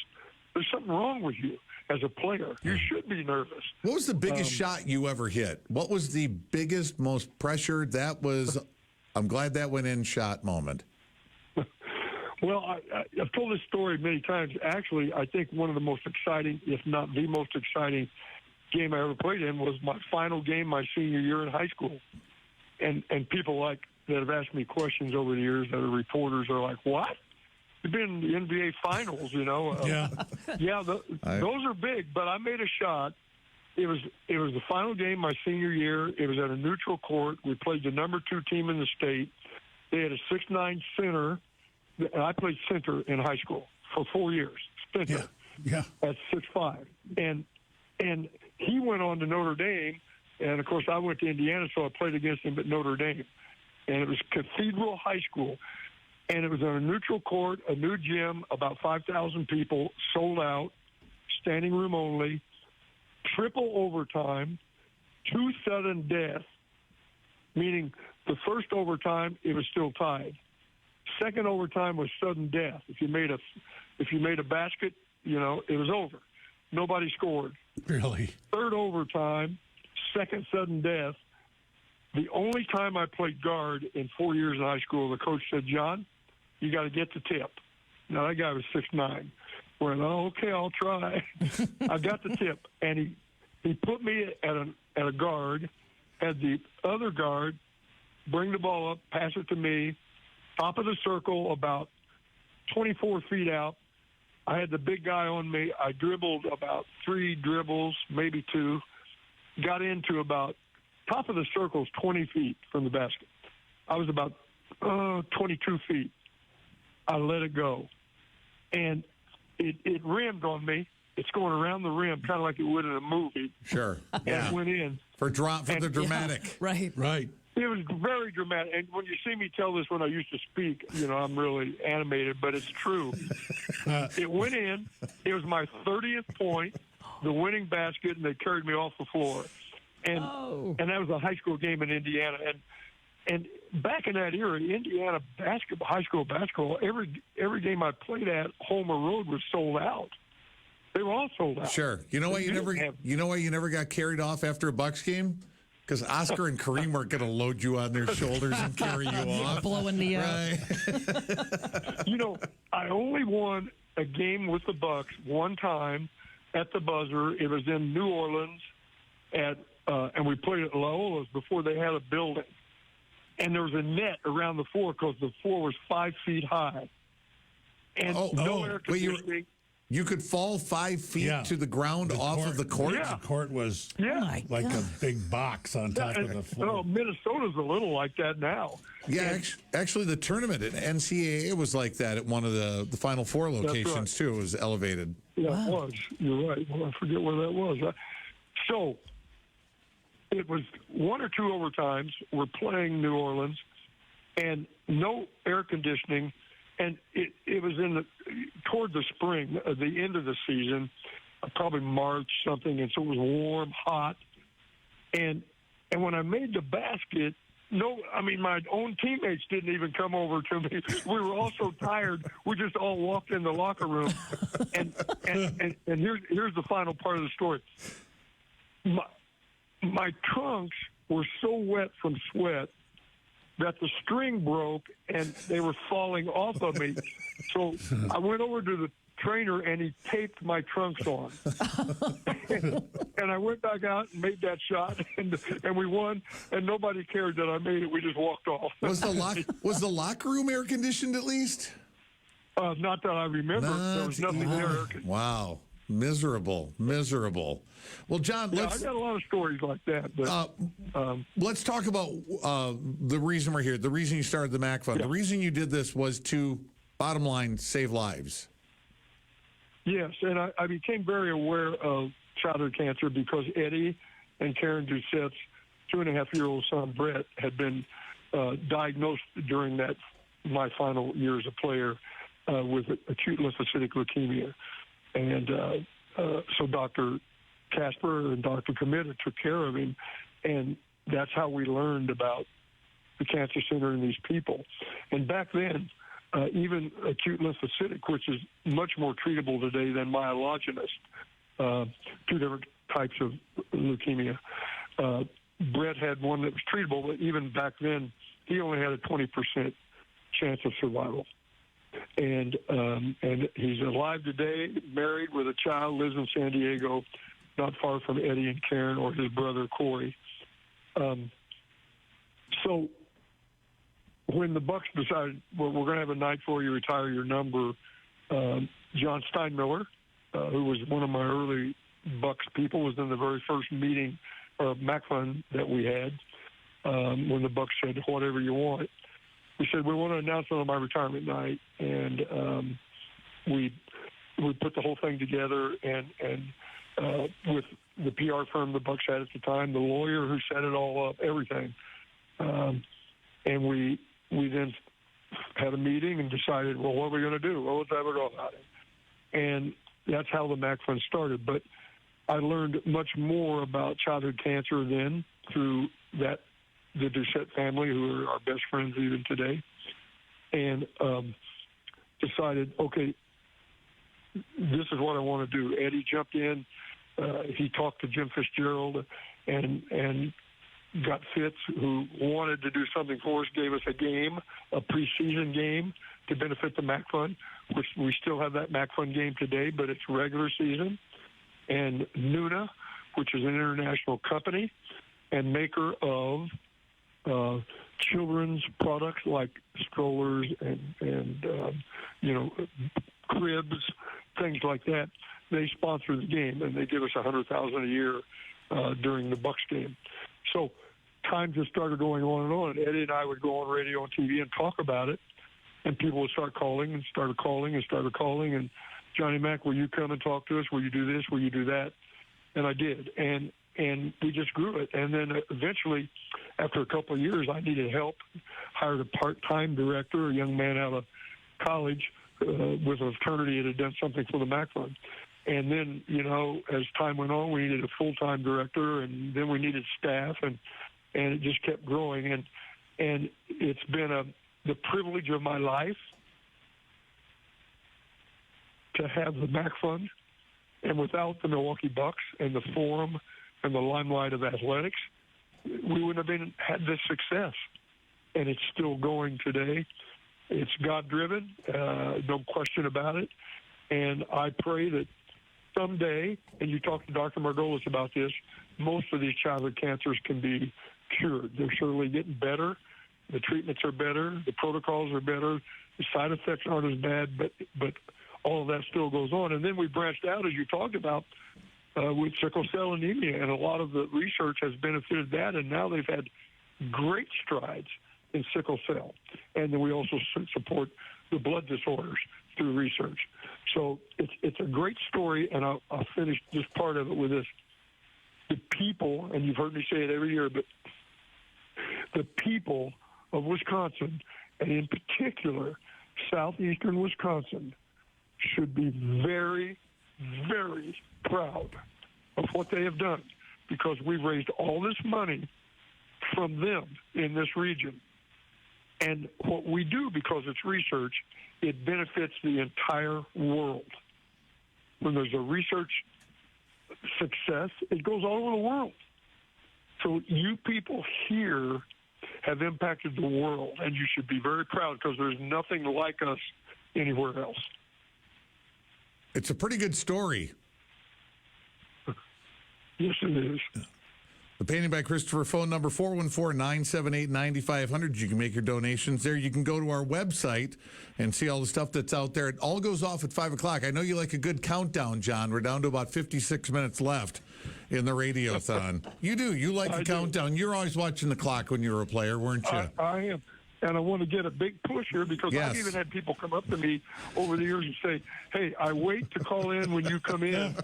there's something wrong with you as a player. You should be nervous. What was the biggest shot you ever hit? What was the biggest, most pressured? That was, I'm glad that went in shot moment. Well, I've told this story many times. Actually, I think one of the most exciting, if not the most exciting game I ever played in was my final game my senior year in high school. And people that have asked me questions over the years that are reporters are like, what? You've been in the NBA Finals, Yeah. Those are big, but I made a shot. It was the final game my senior year. It was at a neutral court. We played the number 2 team in the state. They had a 6'9" center. And I played center in high school for 4 years. Center. Yeah. At 6'5". And he went on to Notre Dame, and of course I went to Indiana, so I played against him at Notre Dame. And it was Cathedral High School. And it was on a neutral court, a new gym, about 5,000 people, sold out, standing room only, triple overtime, 2 sudden deaths, meaning the first overtime, it was still tied. Second overtime was sudden death. If you made a basket, it was over. Nobody scored. Really? Third overtime, second sudden death. The only time I played guard in 4 years in high school, the coach said, "John, you got to get the tip." Now, that guy was 6'9". Went, "Oh, okay, I'll try." I got the tip, and he put me at a guard, had the other guard bring the ball up, pass it to me, top of the circle, about 24 feet out. I had the big guy on me. I dribbled about 3 dribbles, maybe 2, got into about top of the circle's 20 feet from the basket. I was about 22 feet. I let it go. And it rimmed on me. It's going around the rim, kind of like it would in a movie. Sure. And Yeah. it went in. For the dramatic. Yeah, right. Right. It was very dramatic. And when you see me tell this when I used to speak, I'm really animated, but it's true. It went in. It was my 30th point, the winning basket, and they carried me off the floor. And that was a high school game in Indiana. And back in that era, Indiana high school basketball, every game I played at, home or road, was sold out. They were all sold out. Sure. You know why you never got carried off after a Bucks game? Because Oscar and Kareem weren't going to load you on their shoulders and carry you off. Blowing me up. Right. I only won a game with the Bucks one time at the buzzer. It was in New Orleans, and we played at Loyola's before they had a building. And there was a net around the floor because the floor was 5 feet high. And no air conditioning. You could fall 5 feet to the ground off of the court? Yeah. The court was like a big box on top of the floor. Oh, Minnesota's a little like that now. Yeah, actually, the tournament at NCAA was like that at one of the Final Four locations, too. It was elevated. Yeah, it was. You're right. Well, I forget where that was. So it was 1 or 2 overtimes. We're playing New Orleans, and no air conditioning. And it was toward the spring, the end of the season, probably March something, and so it was warm, hot. And when I made the basket, my own teammates didn't even come over to me. We were all so tired, we just all walked in the locker room. And here's the final part of the story. My trunks were so wet from sweat that the string broke and they were falling off of me. So I went over to the trainer and he taped my trunks on. And I went back out and made that shot and we won, and nobody cared that I made it. We just walked off. Was the locker room air conditioned at least? Not that I remember. There was nothing there. Wow. Miserable. Well, John, I got a lot of stories like that. But, let's talk about the reason we're here, the reason you started the MACC Fund. Yeah. The reason you did this was to, bottom line, save lives. Yes, and I became very aware of childhood cancer because Eddie and Karen Doucette's 2.5-year-old son, Brett, had been diagnosed during my final year as a player with acute lymphocytic leukemia. And so Dr. Casper and Dr. Committa took care of him, and that's how we learned about the cancer center and these people. And back then, even acute lymphocytic, which is much more treatable today than myelogenous, 2 different types of leukemia. Brett had one that was treatable, but even back then, he only had a 20% chance of survival. And he's alive today, married with a child, lives in San Diego, not far from Eddie and Karen or his brother Corey. So when the Bucks decided, well, we're going to have a night for you, retire your number, John Steinmiller, who was one of my early Bucks people, was in the very first meeting of MACC Fund that we had when the Bucks said, whatever you want. We said, we want to announce it on my retirement night. And we put the whole thing together, and with the PR firm the Bucks had at the time, the lawyer who set it all up, everything. And we then had a meeting and decided, well, what are we going to do? Well, let's have a go about it. And that's how the MACC Fund started. But I learned much more about childhood cancer then through the Doucette family, who are our best friends even today. and decided, okay, this is what I want to do. Eddie jumped in. He talked to Jim Fitzgerald and got Fitz, who wanted to do something for us, gave us a game, a preseason game to benefit the MACC Fund, which we still have that MACC Fund game today, but it's regular season. And Nuna, which is an international company and maker of children's products like strollers and cribs, things like that. They sponsor the game, and they give us $100,000 a year during the Bucks game. So time just started going on and on. And Eddie and I would go on radio and TV and talk about it, and people would start calling and started calling. And Johnny Mac, will you come and talk to us? Will you do this? Will you do that? And I did, and we just grew it. And then eventually, after a couple of years, I needed help. Hired a part-time director, a young man out of college with a fraternity that had done something for the MACC Fund. And then, as time went on, we needed a full-time director, and then we needed staff, and it just kept growing. And it's been the privilege of my life to have the MACC Fund. And without the Milwaukee Bucks and the Forum and the limelight of athletics, we wouldn't have had this success. And it's still going today. It's God-driven, no question about it. And I pray that someday, and you talked to Dr. Margolis about this, most of these childhood cancers can be cured. They're certainly getting better. The treatments are better. The protocols are better. The side effects aren't as bad, but all of that still goes on. And then we branched out, as you talked about, with sickle cell anemia, and a lot of the research has benefited that, and now they've had great strides in sickle cell. And then we also support the blood disorders through research. So it's a great story, and I'll finish this part of it with this. The people, and you've heard me say it every year, but the people of Wisconsin, and in particular southeastern Wisconsin, should be very, very proud of what they have done, because we've raised all this money from them in this region. And what we do, because it's research, it benefits the entire world. When there's a research success, it goes all over the world. So you people here have impacted the world, and you should be very proud, because there's nothing like us anywhere else. It's a pretty good story. Yes, it is. The Painting by Christopher phone number, 414-978-9500. You can make your donations there. You can go to our website and see all the stuff that's out there. It all goes off at 5 o'clock. I know you like a good countdown, John. We're down to about 56 minutes left in the Radiothon. You do. You like the countdown. You're always watching the clock when you were a player, weren't you? I am. And I want to get a big push here, because I've even had people come up to me over the years and say, hey, I wait to call in when you come in.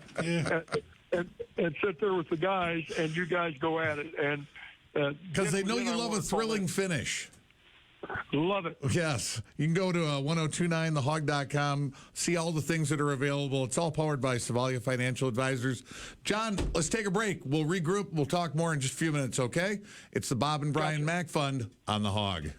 And sit there with the guys, and you guys go at it. And because they know you love a thrilling finish. Love it. Yes. You can go to 1029thehog.com, see all the things that are available. It's all powered by Savalia Financial Advisors. John, let's take a break. We'll regroup. We'll talk more in just a few minutes, okay? It's the Bob and Brian MACC Fund on the Hog.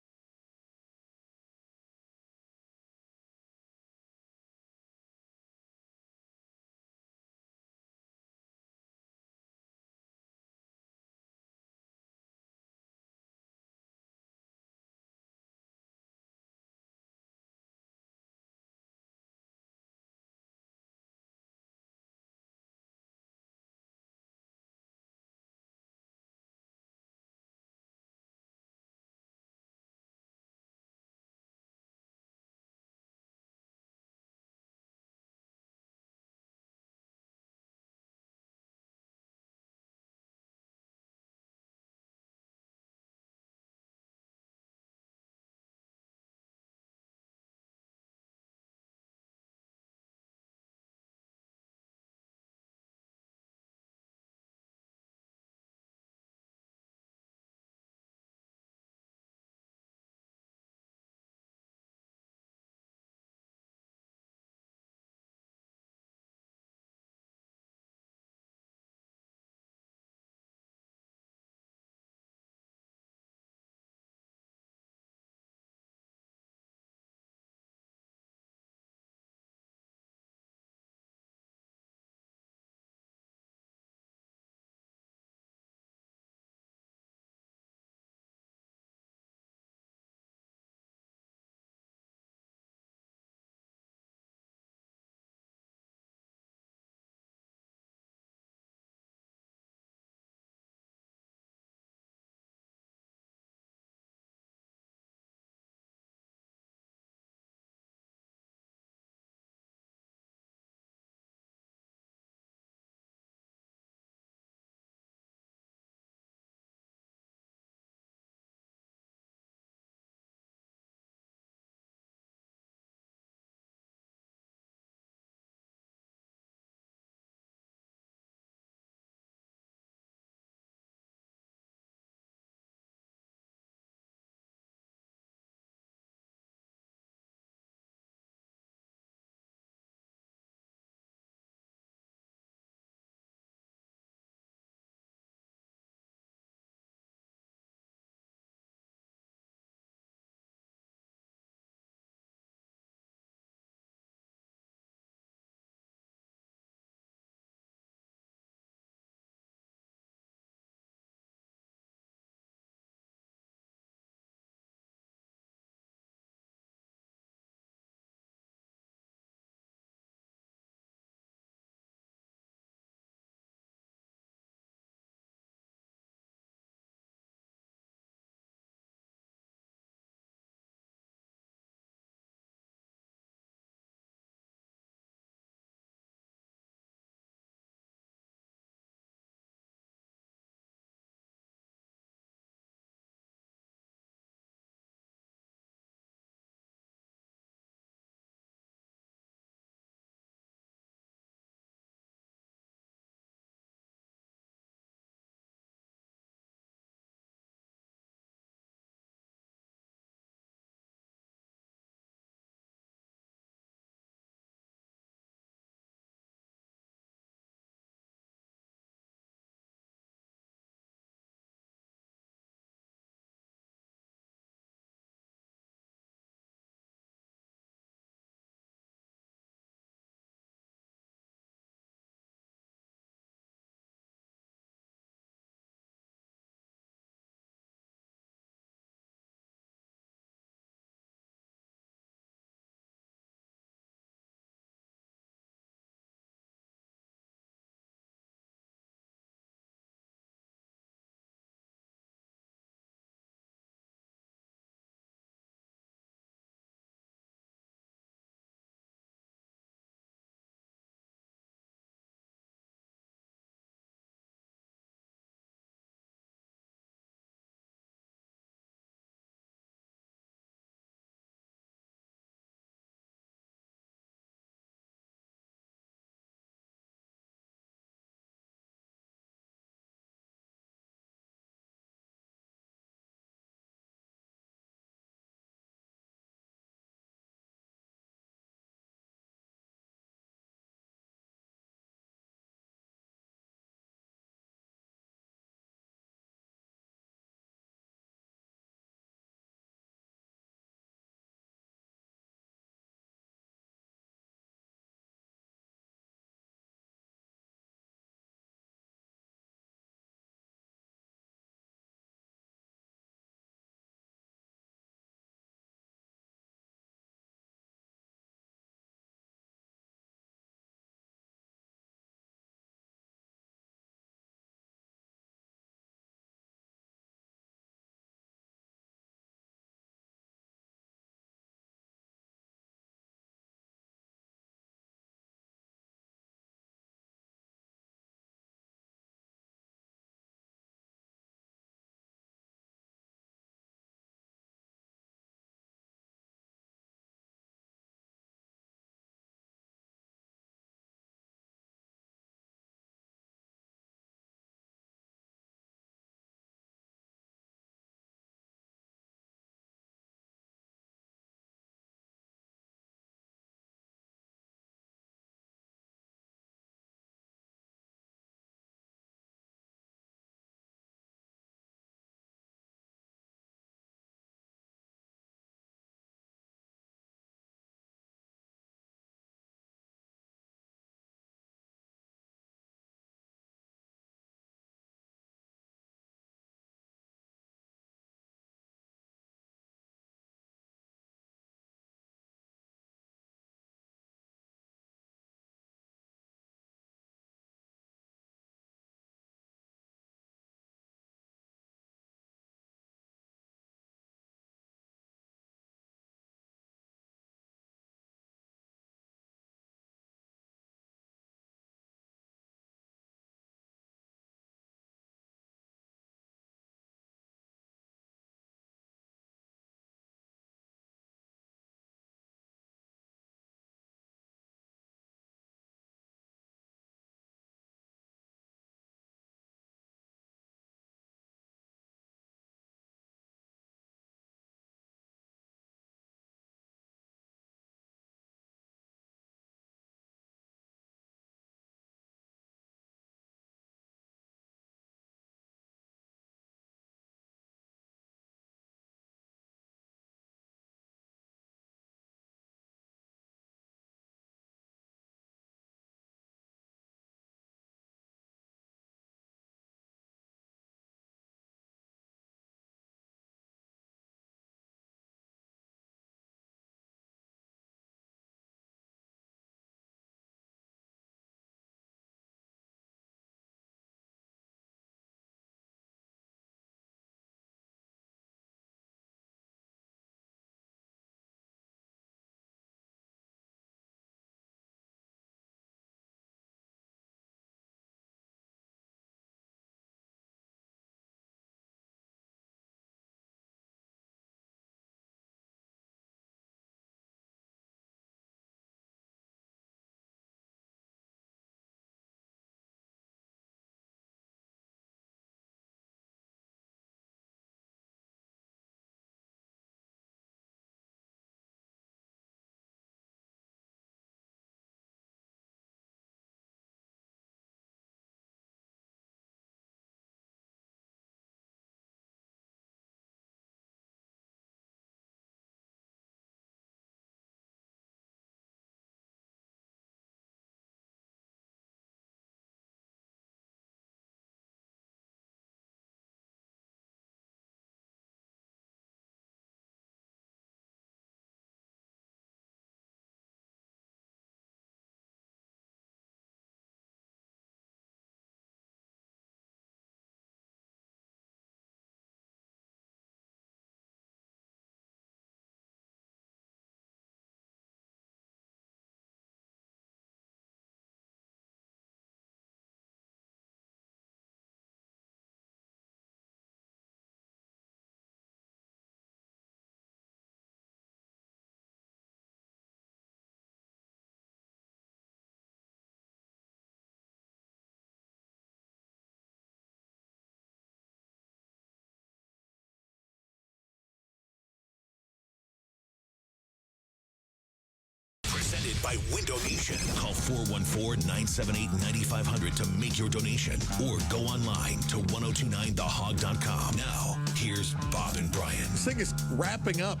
presented by Window Nation. Call 414-978-9500 to make your donation or go online to 1029thehog.com. Now, here's Bob and Brian. This thing is wrapping up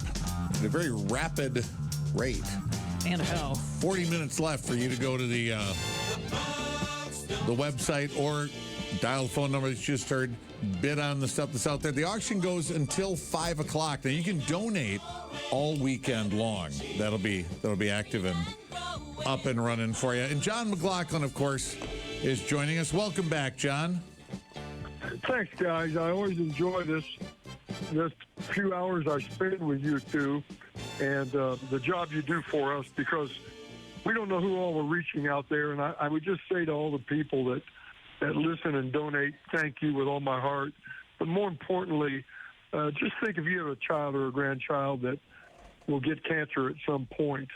at a very rapid rate. And how? 40 minutes left for you to go to the website or dial the phone number that you just heard, bid on the stuff that's out there. The auction goes until 5 o'clock. Now, you can donate all weekend long. That'll be active and up and running for you. And Jon McGlocklin, of course, is joining us. Welcome back, John. Thanks, guys. I always enjoy this few hours I spend with you two and the job you do for us, because we don't know who all we're reaching out there. And I would just say to all the people that listen and donate, thank you with all my heart. But more importantly, just think if you have a child or a grandchild that will get cancer at some point,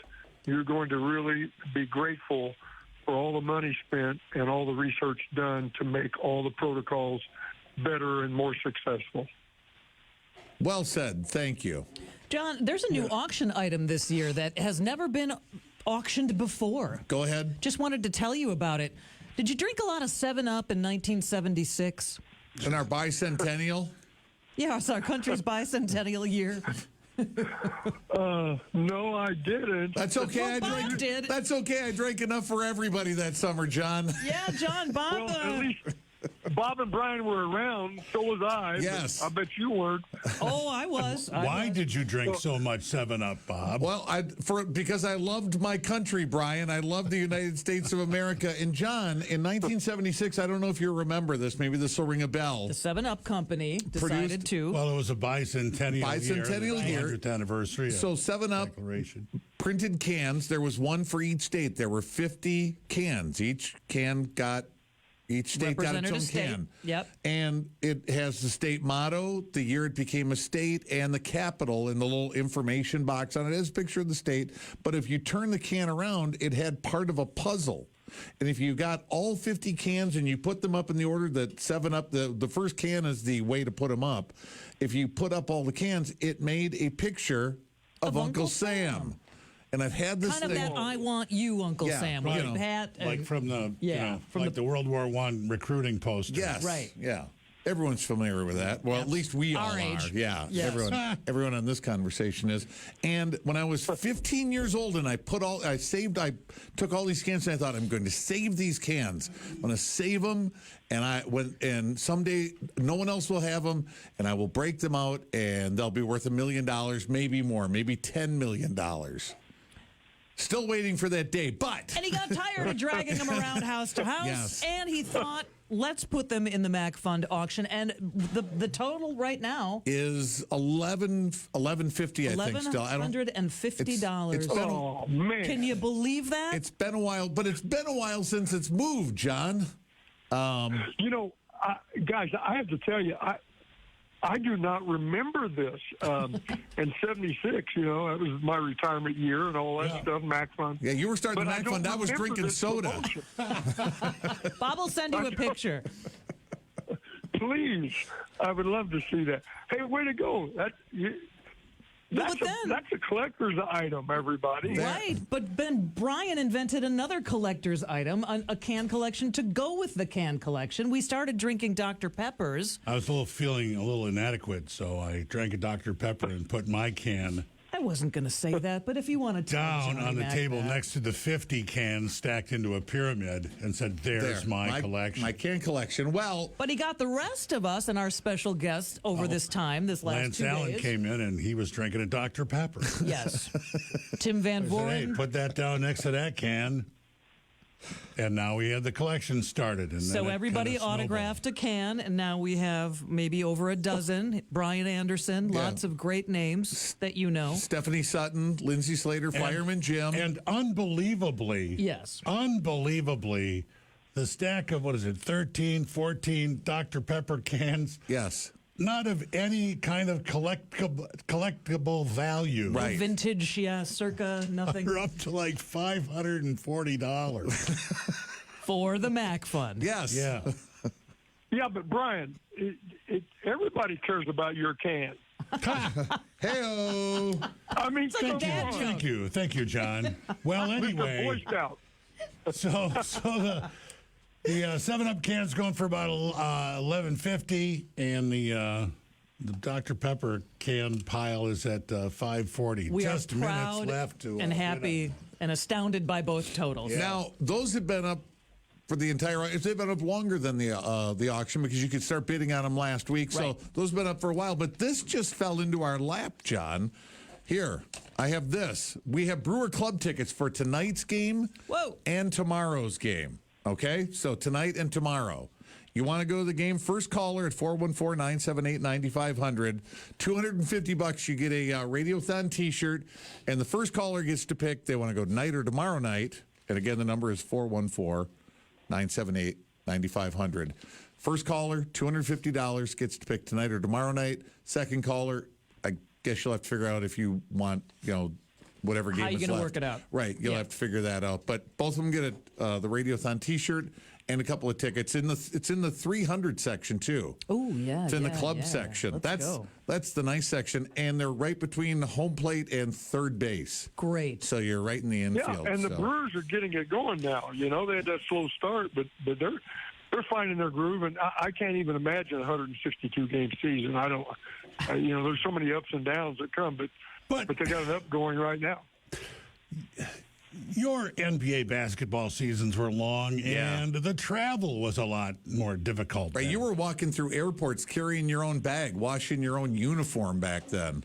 you're going to really be grateful for all the money spent and all the research done to make all the protocols better and more successful. Well said. Thank you. John, there's a new auction item this year that has never been auctioned before. Go ahead. Just wanted to tell you about it. Did you drink a lot of 7-Up in 1976? In our bicentennial? Yeah, it's our country's bicentennial year. No, I didn't. That's okay. Well, Bob did. That's okay. I drank enough for everybody that summer, John. Yeah, John, Bob. Well, at least Bob and Brian were around. So was I. Yes. I bet you weren't. Oh, I was. Why did you drink so much 7-Up, Bob? Well, because I loved my country, Brian. I loved the United States of America. And John, in 1976, I don't know if you remember this. Maybe this will ring a bell. The 7-Up company decided to. Well, it was a bicentennial year. 100th anniversary. So 7-Up printed cans. There was one for each state. There were 50 cans. Each state got its own can. Yep. And it has the state motto, the year it became a state, and the capital in the little information box on it. It has a picture of the state. But if you turn the can around, it had part of a puzzle. And if you got all 50 cans and you put them up in the order that 7-Up, the first can is the way to put them up. If you put up all the cans, it made a picture of Uncle Sam. And I've had this kind of that "I want you, Uncle Sam" with a hat, like from the the World War I recruiting poster. Yes, right. Yeah, everyone's familiar with that. Well, at least we all age. are. Yeah, yes. everyone on this conversation is. And when I was 15 years old, and I took all these cans, and I thought, I'm going to save these cans. I'm going to save them, and someday no one else will have them, and I will break them out, and they'll be worth $1 million, maybe more, maybe $10 million. Still waiting for that day, but... And he got tired of dragging them around house to house, yes. And he thought, let's put them in the MACC Fund auction. And the total right now... is $11.50, I think, still. $1,150. It's been Oh, man. Can you believe that? It's been a while, but it's been a while since it's moved, John. You know, guys, I have to tell you, I do not remember this. In 76, you know, that was my retirement year and all that stuff, MACC Fund. Yeah, you were starting the MACC Fund. I was drinking soda. Bob will send you a picture. Please. I would love to see that. Hey, way to go. That's a collector's item, everybody. Right, but Ben Brian invented another collector's item, a can collection to go with the can collection. We started drinking Dr. Peppers. I was feeling a little inadequate, so I drank a Dr. Pepper and put my can I wasn't going to say that, but if you want to tell down Johnny on the Mac table that. next to the 50 cans stacked into a pyramid and said, there's my collection. My can collection. Well, But he got the rest of us and our special guests over this last Lance 2 days. Allen came in and he was drinking a Dr. Pepper. Yes. Tim Van I said, hey, Voren. put that down next to that can. And now we had the collection started. And So then it everybody kinda snowballed. autographed a can, and now we have maybe over a dozen. Brian Anderson, Yeah. lots of great names that you know. Stephanie Sutton, Lindsay Slater, Fireman Jim. And unbelievably, the stack of, 13, 14 Dr. Pepper cans, Yes. not of any kind of collectible value. Right. Vintage, circa nothing. We're up to like $540. For the MACC Fund. Yes. Yeah. Yeah, but Brian, everybody cares about your can. Hey-o. I mean, like a come dad on. joke. Thank you, John. Well, Mr. Boy anyway, Scout. so the 7-Up can's going for about $11.50, and the Dr. Pepper can pile is at $5.40. We Just are minutes proud left to and happy and astounded by both totals. Now, those have been up for the entire. If they've been up longer than the auction, because you could start bidding on them last week, so Right. those have been up for a while. But this just fell into our lap, John. Here, I have this. We have Brewer Club tickets for tonight's game and tomorrow's game. Okay, so tonight and tomorrow. You want to go to the game? First caller at 414-978-9500. $250. You get a Radiothon T-shirt, and the first caller gets to pick. They want to go tonight or tomorrow night. And again, the number is 414-978-9500. First caller, $250, gets to pick tonight or tomorrow night. Second caller, I guess you'll have to figure out if you want, whatever game How you is gonna left. work it out? Right, you'll have to figure that out. But both of them get the Radiothon T-shirt and a couple of tickets. It's in the 300 section too. Oh, yeah. It's in the club section. That's the nice section, and they're right between home plate and third base. Great. So you're right in the infield. Yeah, and the so. Brewers are getting it going now. They had that slow start, but they're finding their groove, and I can't even imagine a 162 game season. I don't, there's so many ups and downs that come, but they got it up going right now. Your NBA basketball seasons were long, Yeah. and the travel was a lot more difficult. Right, then. you were walking through airports carrying your own bag, washing your own uniform back then.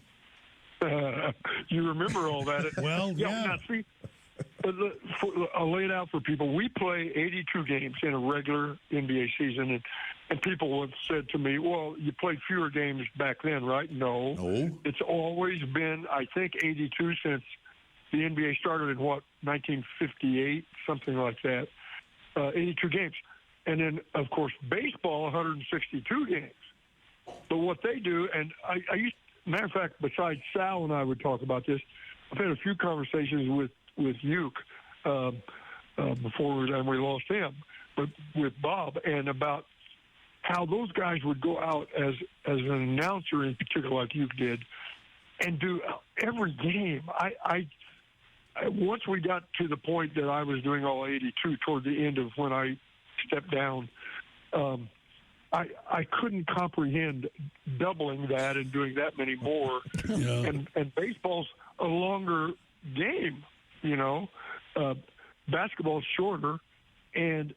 You remember all that? Well, yeah. Now, see, I'll lay it out for people. We play 82 games in a regular NBA season, and people have said to me, well, you played fewer games back then, right? No. It's always been, I think, 82 since the NBA started in, 1958, something like that, 82 games. And then, of course, baseball, 162 games. But what they do, and I used, matter of fact, besides Sal and I would talk about this, I've had a few conversations with Uke before and we lost him, but with Bob, and about how those guys would go out as an announcer in particular, like Uke did, and do every game. I once we got to the point that I was doing all 82 toward the end of when I stepped down, I couldn't comprehend doubling that and doing that many more. Yeah. And baseball's a longer game, basketball's shorter, and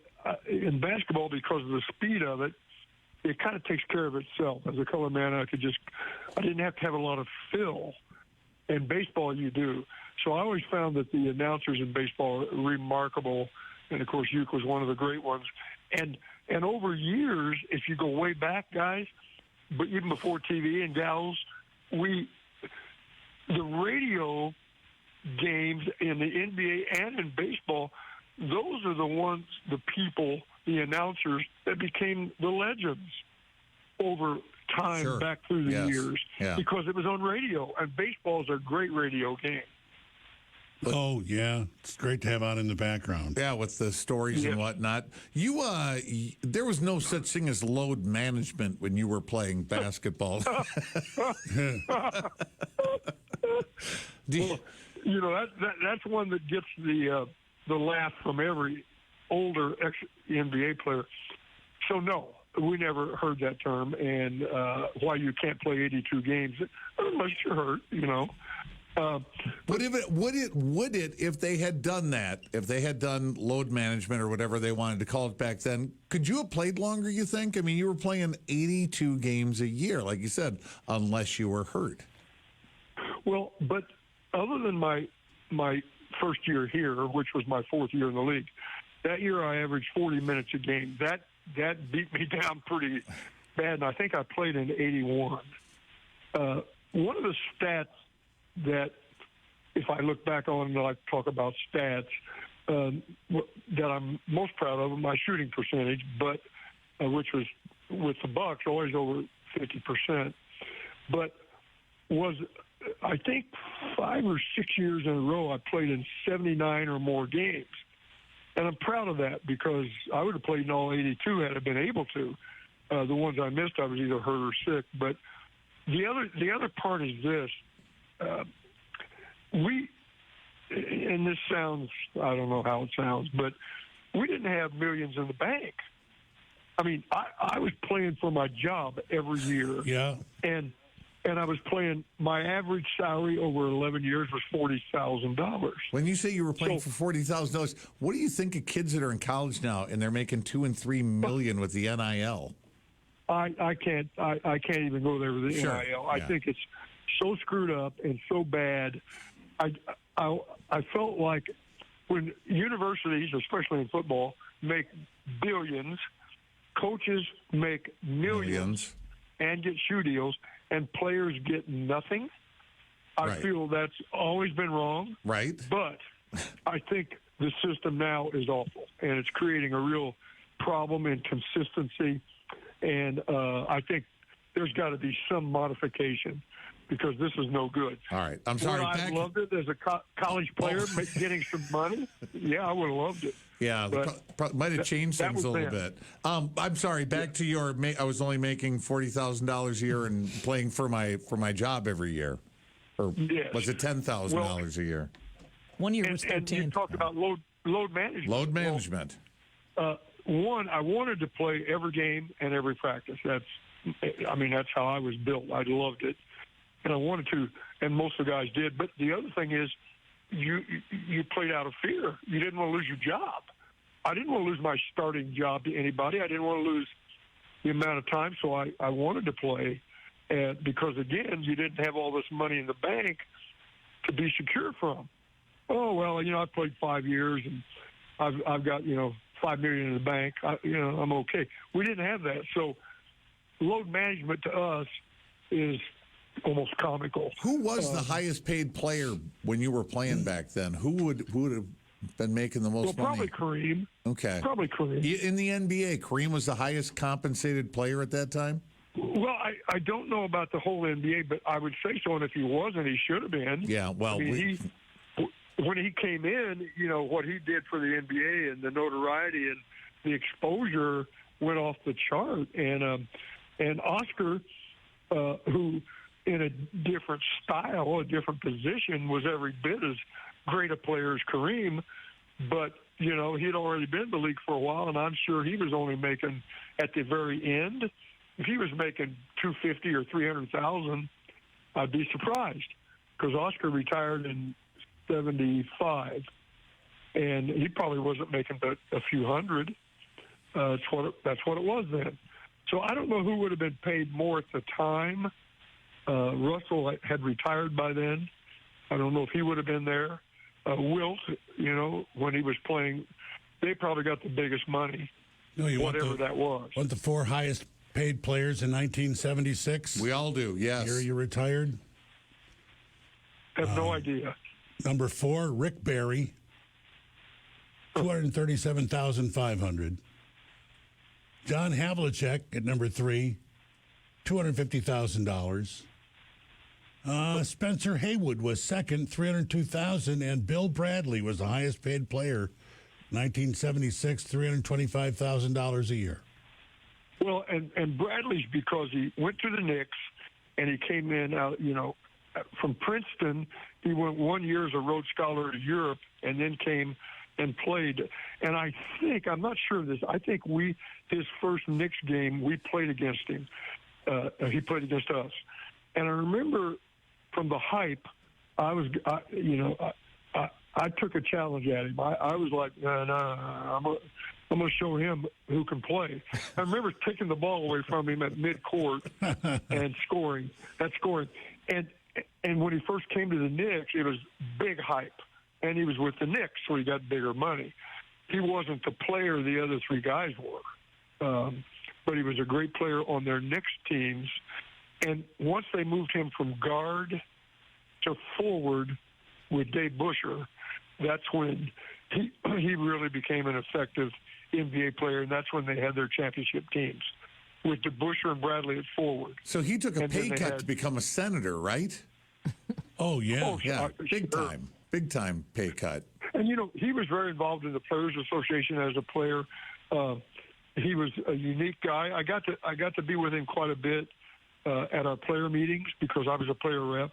in basketball, because of the speed of it, it kind of takes care of itself. As a color man, I didn't have to have a lot of fill. In baseball, you do. So I always found that the announcers in baseball are remarkable, and of course, Uke was one of the great ones. And over years, if you go way back, guys, but even before TV and gals, the radio games in the NBA and in baseball, those are the people, the announcers that became the legends over time back through the years because it was on radio, and baseball is a great radio game. Oh, yeah. It's great to have on in the background. Yeah, with the stories and whatnot. There was no such thing as load management when you were playing basketball. That's one that gets the laugh from every older ex-NBA player. So, no, we never heard that term, and why you can't play 82 games unless you're hurt, Would it if they had done that, if they had done load management or whatever they wanted to call it back then, could you have played longer, you think? I mean, you were playing 82 games a year, like you said, unless you were hurt. Well, but other than my first year here, which was my fourth year in the league, that year I averaged 40 minutes a game. That beat me down pretty bad, and I think I played in 81. One of the stats that, if I look back on and I talk about stats, that I'm most proud of, my shooting percentage, but which was with the Bucks always over 50%, but was I think 5 or 6 years in a row I played in 79 or more games, and I'm proud of that because I would have played in all 82 had I been able to. The ones I missed, I was either hurt or sick, but the other part is this. And this sounds, I don't know how it sounds, but we didn't have millions in the bank. I mean, I was playing for my job every year. Yeah. And I was playing, my average salary over 11 years was $40,000. When you say you were playing for $40,000, what do you think of kids that are in college now and they're making $2 and $3 million with the NIL? I can't even go there with the NIL. I think it's so screwed up and so bad. I felt like when universities, especially in football, make billions, coaches make millions and get shoe deals, and players get nothing. I feel that's always been wrong. Right. But I think the system now is awful, and it's creating a real problem in consistency. And I think there's got to be some modification because this is no good. All right. I'm sorry. I loved it as a college player getting some money. Yeah, I would have loved it. Yeah, might have changed things a little bit. I'm sorry. Back to your. I was only making $40,000 a year and playing for my job every year, or was it $10,000 a year? 1 year was 13. And you talked about load management. Load management. One, I wanted to play every game and every practice. That's how I was built. I loved it, and I wanted to, and most of the guys did. But the other thing is, you played out of fear. You didn't want to lose your job. I didn't want to lose my starting job to anybody. I didn't want to lose the amount of time, so I wanted to play, because again, you didn't have all this money in the bank to be secure from. Oh well, I played 5 years and I've got $5 million in the bank. I'm okay. We didn't have that, so load management to us is almost comical. Who was the highest paid player when you were playing back then? Who would have been making the most money? Probably Kareem. Okay. Probably Kareem. In the NBA, Kareem was the highest compensated player at that time? Well, I don't know about the whole NBA, but I would say so, and if he wasn't, he should have been. Yeah, well, when he came in, what he did for the NBA and the notoriety and the exposure went off the chart. And Oscar, who in a different style, a different position, was every bit as great a player as Kareem. But, he'd already been in the league for a while, and I'm sure he was only making, at the very end, if he was making $250,000 or $300,000, I'd be surprised, because Oscar retired in 75, and he probably wasn't making but a few hundred. That's what it was then. So I don't know who would have been paid more at the time. Russell had retired by then. I don't know if he would have been there. Wilt, when he was playing, they probably got the biggest money, whatever that was. Want the four highest paid players in 1976? We all do, yes. Year you retired? I have no idea. Number 4, Rick Barry, $237,500. John Havlicek at number 3, $250,000. Spencer Haywood was second, $302,000, and Bill Bradley was the highest paid player, 1976, $325,000 a year. Well, and Bradley's because he went to the Knicks and he came in out, from Princeton. He went 1 year as a Rhodes Scholar to Europe and then came and played. And I'm not sure of this, I think his first Knicks game, we played against him. He played against us. And I remember from the hype, I took a challenge at him. I was like, no, I'm going to show him who can play. I remember taking the ball away from him at mid-court and scoring. And when he first came to the Knicks, it was big hype. And he was with the Knicks, so he got bigger money. He wasn't the player the other three guys were. But he was a great player on their Knicks teams. And once they moved him from guard to forward with Dave Buescher, that's when he really became an effective NBA player, and that's when they had their championship teams with Buescher and Bradley at forward. So he took a pay cut to become a senator, right? Oh, yeah. Oh, yeah, sure. Big time pay cut. And, he was very involved in the Players Association as a player. He was a unique guy. I got to be with him quite a bit. at our player meetings because I was a player rep,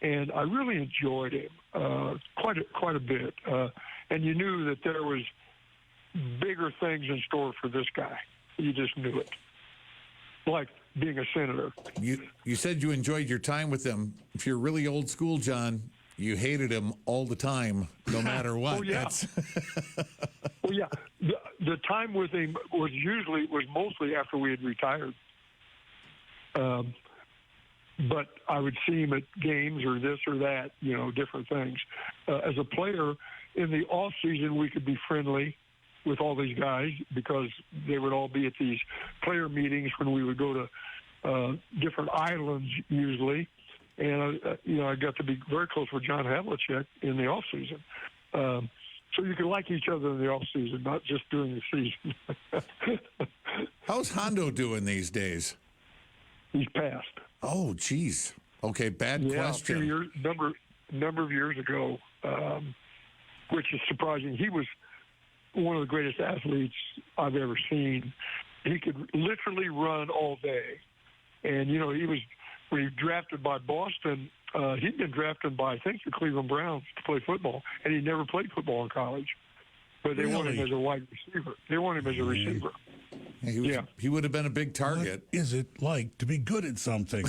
and I really enjoyed him quite a bit. And you knew that there was bigger things in store for this guy. You just knew it, like being a senator. You said you enjoyed your time with him. If you're really old school, John, you hated him all the time, no matter what. Oh, yeah. Well, yeah. The time with him was mostly after we had retired. But I would see him at games or this or that, different things. As a player, in the off season, we could be friendly with all these guys because they would all be at these player meetings when we would go to different islands usually. And, I got to be very close with John Havlicek in the off season. So you could like each other in the off season, not just during the season. How's Hondo doing these days? He's passed. Oh, geez. Okay, bad question. A few years, number of years ago, which is surprising. He was one of the greatest athletes I've ever seen. He could literally run all day. And, he was, when he was drafted by Boston, he'd been drafted by, I think, the Cleveland Browns to play football, and he never played football in college. But they wanted him as a wide receiver. They wanted him as a receiver. He would have been a big target. What is it like to be good at something?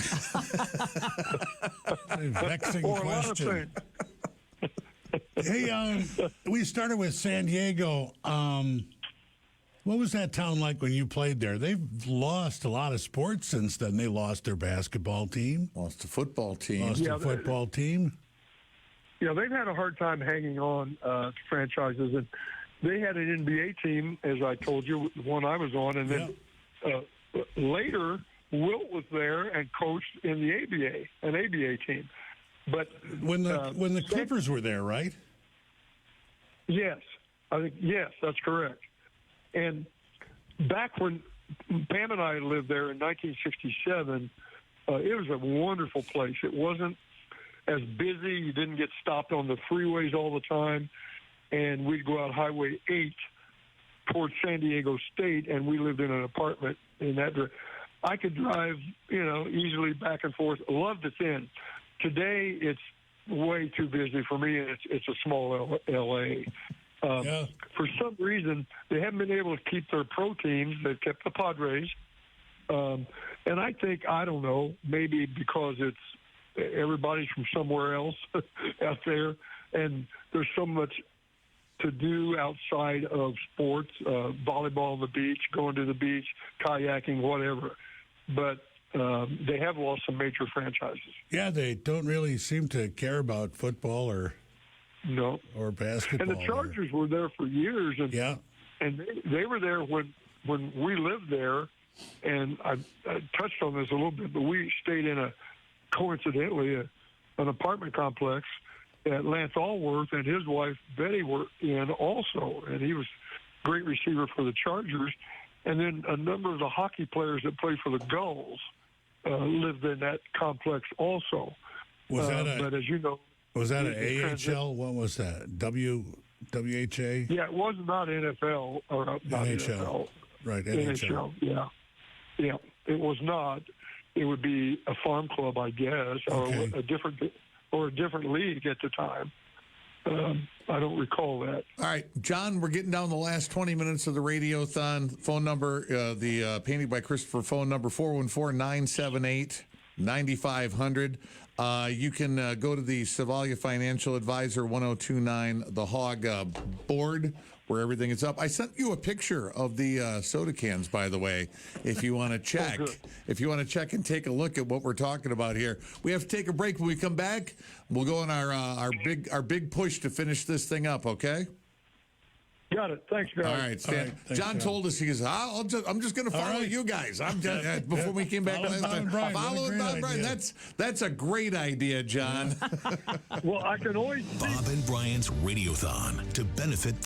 A vexing question. Hey, we started with San Diego. What was that town like when you played there? They've lost a lot of sports since then. They lost their basketball team. Lost the football team. Their football team. Yeah, they've had a hard time hanging on to franchises. And they had an NBA team, as I told you, the one I was on. And then later, Wilt was there and coached in the an ABA team. But when the Clippers were there, right? Yes, that's correct. And back when Pam and I lived there in 1967, it was a wonderful place. It wasn't as busy. You didn't get stopped on the freeways all the time. And we'd go out Highway 8 towards San Diego State, and we lived in an apartment in that direction. I could drive, easily back and forth. Loved it then. Today, it's way too busy for me, and it's a small L.A. For some reason, they haven't been able to keep their pro teams. They've kept the Padres. And I think, I don't know, maybe because everybody's from somewhere else out there, and there's so much to do outside of sports, volleyball on the beach, going to the beach, kayaking, whatever. But they have lost some major franchises. Yeah, they don't really seem to care about football or basketball. And the Chargers were there for years. And, and they were there when we lived there. And I touched on this a little bit, but we stayed in coincidentally, an apartment complex that Lance Allworth and his wife Betty were in also. And he was a great receiver for the Chargers. And then a number of the hockey players that played for the Gulls lived in that complex also. But as you know, was that an AHL? What was that? WHA? Yeah, it was not NFL or not NHL. Right, NHL. Yeah, it was not. It would be a farm club, I guess, or a different league at the time. I don't recall that. All right, John, we're getting down the last 20 minutes of the Radiothon. Phone number, the Painting by Christopher phone number, 414-978-9500. You can go to the Savalia Financial Advisor 1029 The Hog board where everything is up. I sent you a picture of the soda cans, by the way, if you want to check. If you want to check and take a look at what we're talking about here. We have to take a break. When we come back, we'll go on our big push to finish this thing up, okay? Got it. Thanks, guys. All right, Stan. All right. John told us, he goes, I'm just going to follow you guys. I'm just, before we came back last time. Follow Bob and Brian. That's a great idea, John. Well, I can always Bob and Brian's Radiothon to benefit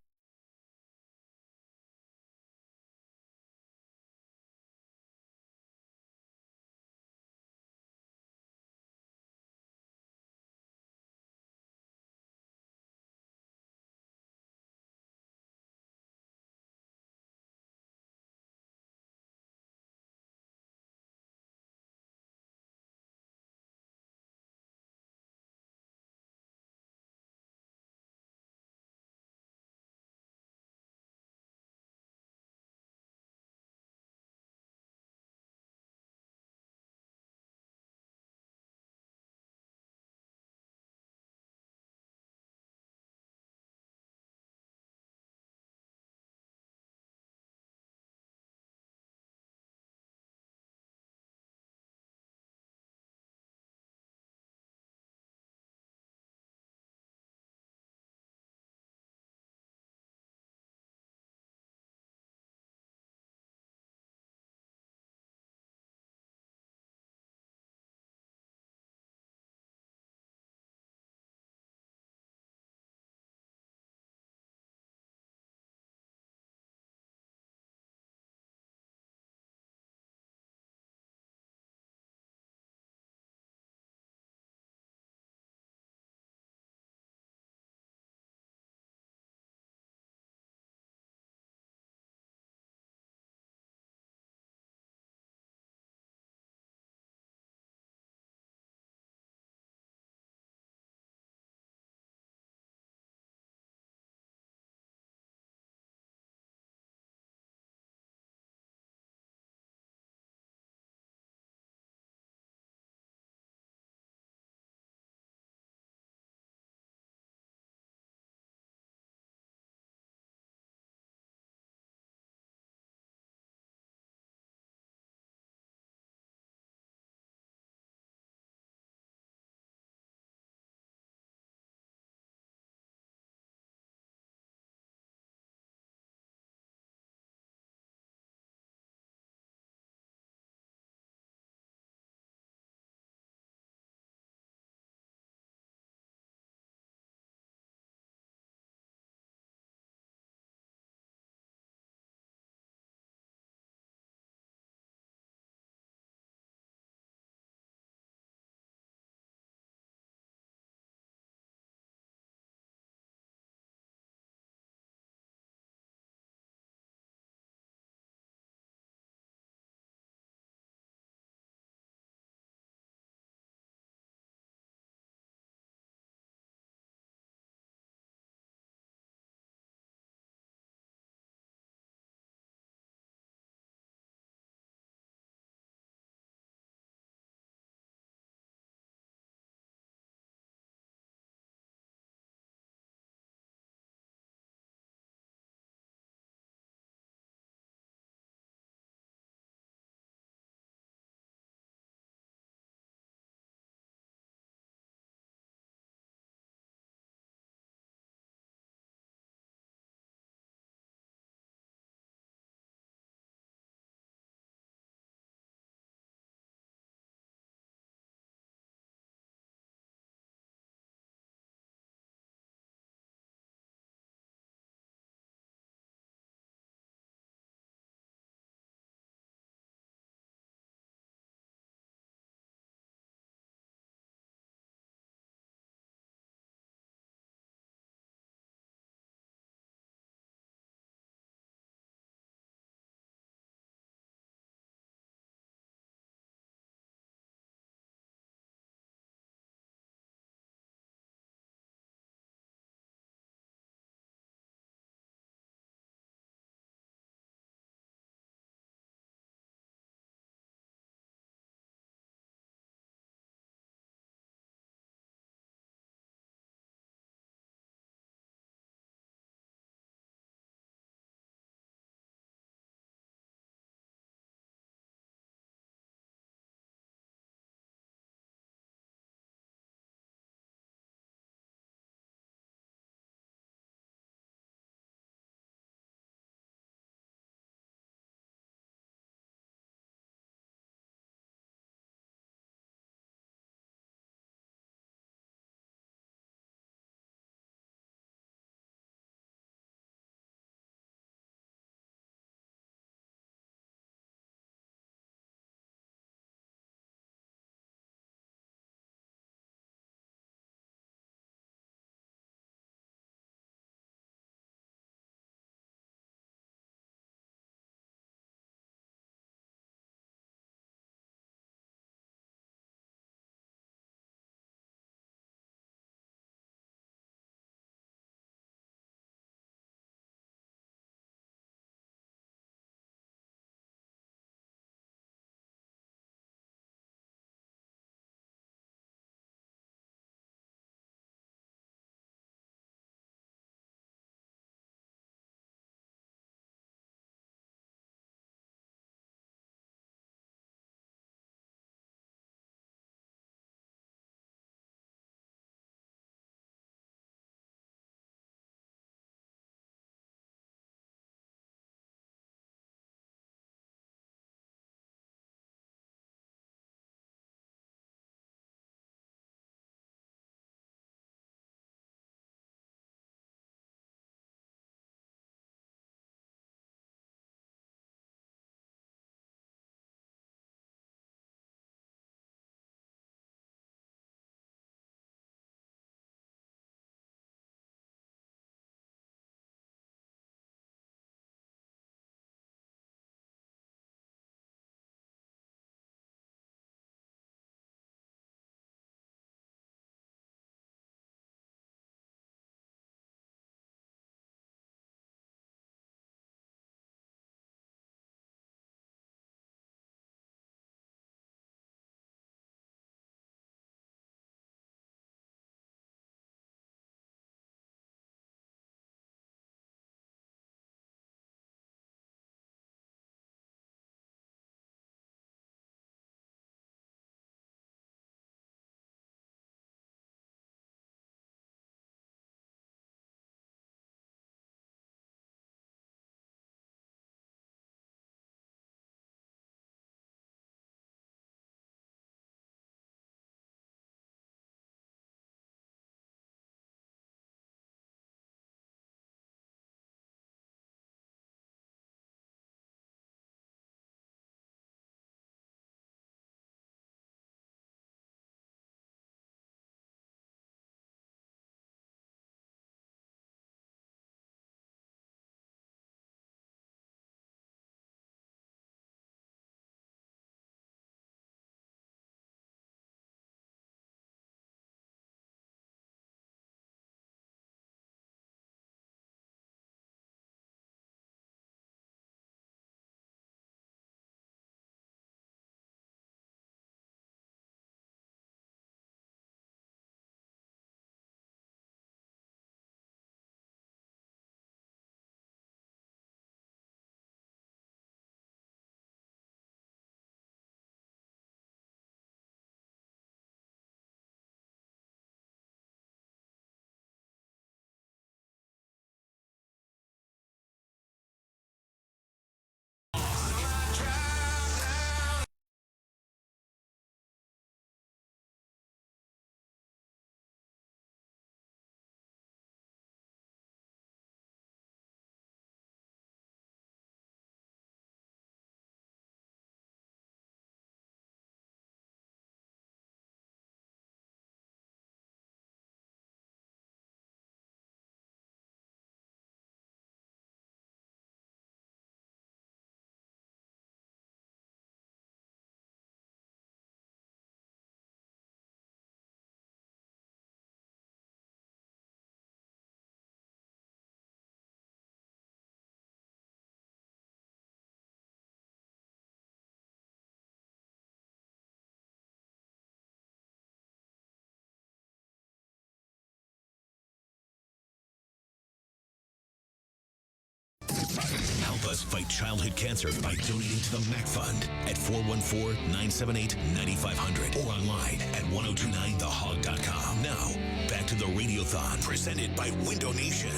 us fight childhood cancer by donating to the MACC Fund at 414-978-9500 or online at 1029thehog.com. Now, back to the Radiothon presented by Window Nation.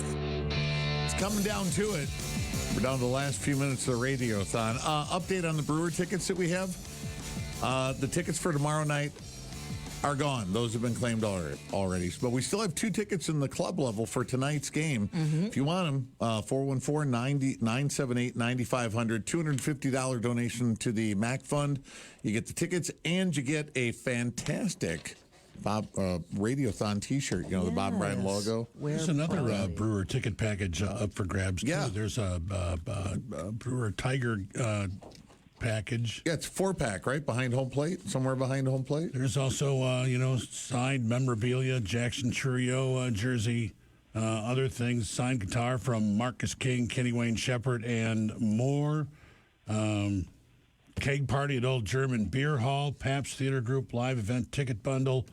It's coming down to it. We're down to the last few minutes of the Radiothon. Update on the Brewer tickets that we have. The tickets for tomorrow night are gone. Those have been claimed already. But we still have 2 tickets in the club level for tonight's game. If you want them, 414-978-9500, $250 donation to the MACC Fund. You get the tickets, and you get a fantastic Bob Radiothon T-shirt. You know, the Bob and Brian logo. There's another Brewer ticket package up for grabs, too. Yeah. There's a Brewer Tiger package. Yeah, it's 4-pack, right? Behind home plate, somewhere behind home plate. There's also, signed memorabilia, Jackson Churio jersey, other things, signed guitar from Marcus King, Kenny Wayne Shepherd, and more. Keg party at Old German Beer Hall, Pabst Theater Group live event ticket bundle,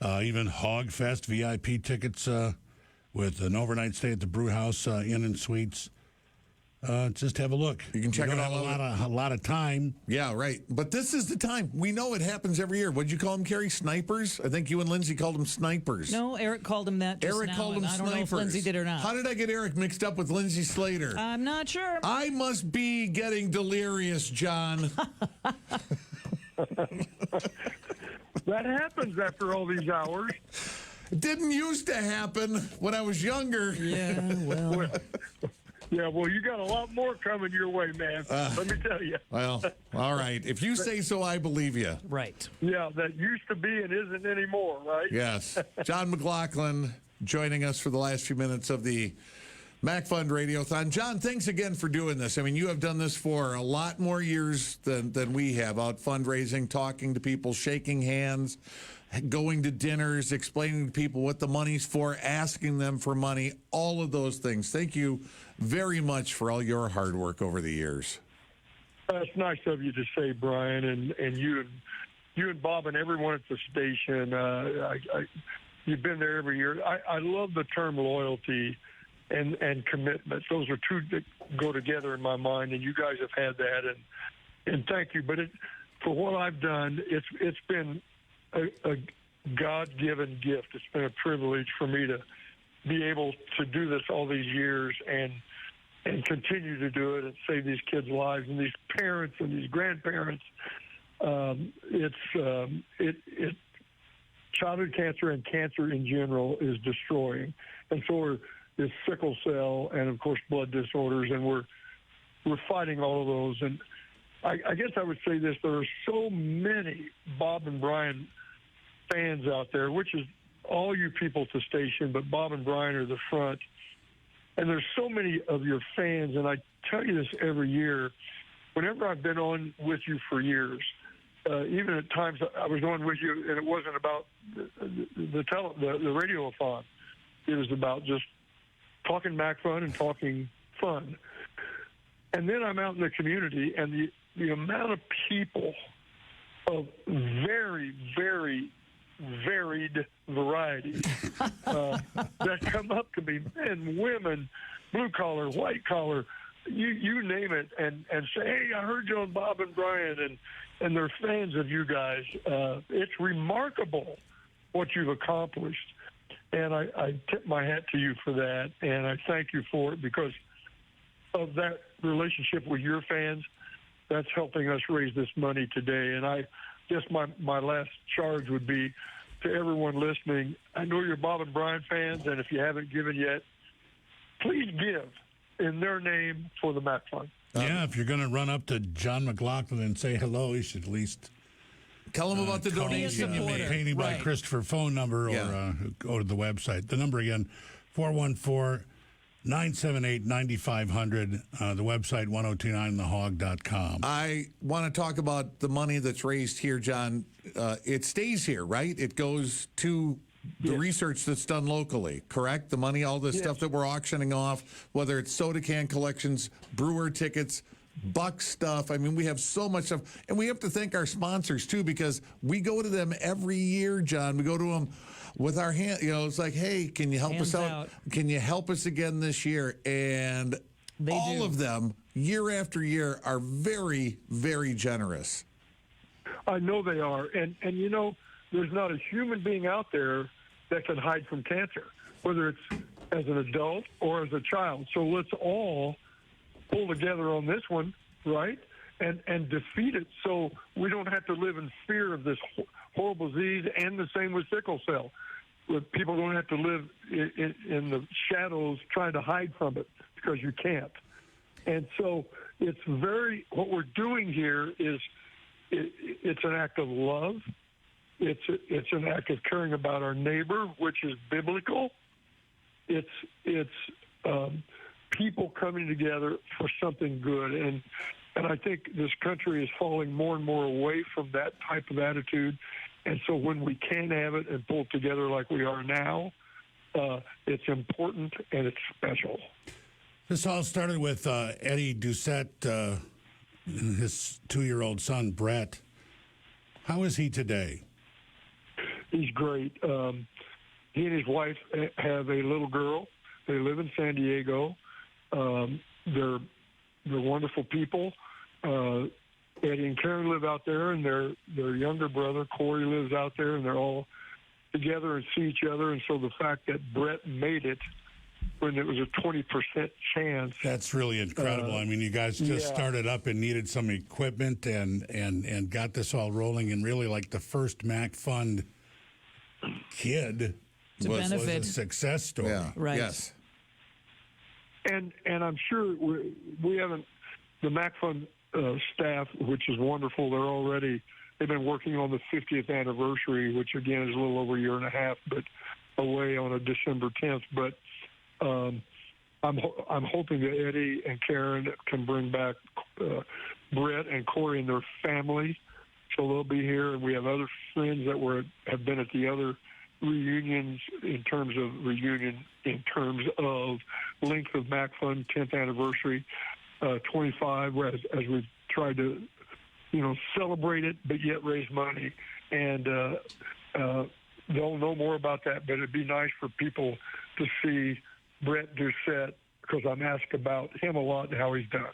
even Hog Fest VIP tickets with an overnight stay at the Brew House Inn and Suites. Just have a look. You can check it out. A lot of time. Yeah, right. But this is the time. We know it happens every year. What'd you call them, Carrie? Snipers? I think you and Lindsay called them snipers. No, Eric called him that just Eric now, called them and I don't snipers. know if Lindsay did or not. How did I get Eric mixed up with Lindsay Slater? I'm not sure. I must be getting delirious, John. That happens after all these hours. It didn't used to happen when I was younger. Yeah, well. Yeah, well, you got a lot more coming your way, man. Let me tell you. Well, all right. If you say so, I believe you. Right. Yeah, that used to be and isn't anymore, right? Yes. Jon McGlocklin joining us for the last few minutes of the MACC Fund Radiothon. John, thanks again for doing this. I mean, you have done this for a lot more years than we have, out fundraising, talking to people, shaking hands, going to dinners, explaining to people what the money's for, asking them for money, all of those things. Thank you very much for all your hard work over the years. That's nice of you to say, Brian, and you and Bob and everyone at the station. You've been there every year. I love the term loyalty and commitment. Those are two that go together in my mind, and you guys have had that, and thank you. But for what I've done, it's been a God-given gift. It's been a privilege for me to be able to do this all these years and continue to do it and save these kids' lives and these parents and these grandparents. Childhood cancer and cancer in general is destroying, and so is sickle cell and of course blood disorders, and we're fighting all of those. And I guess I would say this: there are so many Bob and Brian fans out there, which is all you people at the station, but Bob and Brian are the front. And there's so many of your fans, and I tell you this every year, whenever I've been on with you for years, even at times I was on with you, and it wasn't about the radiothon. It was about just talking MACC Fund and talking fun. And then I'm out in the community, and the amount of people of very, very varied variety that come up to me, men, women, blue collar, white collar, you name it, and say, hey, I heard you on Bob and Brian, and they're fans of you guys. It's remarkable what you've accomplished, and I tip my hat to you for that, and I thank you for it, because of that relationship with your fans. That's helping us raise this money today. And I guess my last charge would be to everyone listening. I know you're Bob and Brian fans, and if you haven't given yet, please give in their name for the MACC Fund. Yeah, if you're going to run up to Jon McGlocklin and say hello, you should at least tell him about the donation you made. Painting by Christopher phone number, or go to the website. The number again, 414-978-9500. The website, 1029thehog.com. I want to talk about the money that's raised here, John. It stays here, right? It goes to the research that's done locally, correct? The money, all the stuff that we're auctioning off, whether it's soda can collections, brewer tickets, Buck stuff. I mean, we have so much stuff. And we have to thank our sponsors, too, because we go to them every year, John. We go to them with our hand. You know, it's like, hey, can you help us out? Can you help us again this year? And all of them, year after year, are very, very generous. I know they are. And there's not a human being out there that can hide from cancer, whether it's as an adult or as a child. So let's all pull together on this one, right? And defeat it so we don't have to live in fear of this horrible disease, and the same with sickle cell. People don't have to live in the shadows trying to hide from it because you can't. And so what we're doing here is it's an act of love. It's an act of caring about our neighbor, which is biblical. It's people coming together for something good. And I think this country is falling more and more away from that type of attitude. And so when we can have it and pull it together like we are now, it's important and it's special. This all started with Eddie Doucette and his 2-year-old son, Brett. How is he today? He's great. He and his wife have a little girl. They live in San Diego. They're wonderful people. Eddie and Karen live out there, and their younger brother, Corey, lives out there, and they're all together and see each other. And so the fact that Brett made it when it was a 20% chance. That's really incredible. I mean, you guys just started up and needed some equipment and got this all rolling, and really like the first MACC Fund kid was a success story. Yeah. Right. Yes. And I'm sure we haven't, the MACC Fund staff, which is wonderful, they've been working on the 50th anniversary, which again is a little over a year and a half, but away on a December 10th. But I'm hoping that Eddie and Karen can bring back Brett and Corey and their family, so they'll be here. And we have other friends that have been at the other reunions in terms of length of MACC Fund 10th anniversary, 25, as we've tried to celebrate it but yet raise money. And they'll know more about that, but it'd be nice for people to see Brett Doucette, because I'm asked about him a lot and how he's done.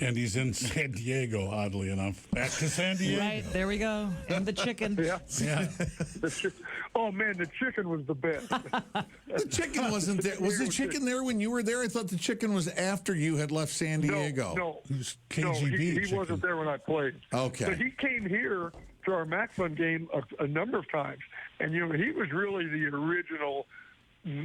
And he's in San Diego, oddly enough. Back to San Diego. Right, there we go. And the chicken. Yeah. Oh, man, the chicken was the best. The chicken wasn't there. Was the chicken there when you were there? I thought the chicken was after you had left San Diego. No. KGB he wasn't there when I played. Okay. But he came here to our MACC Fund game a number of times. And, he was really the original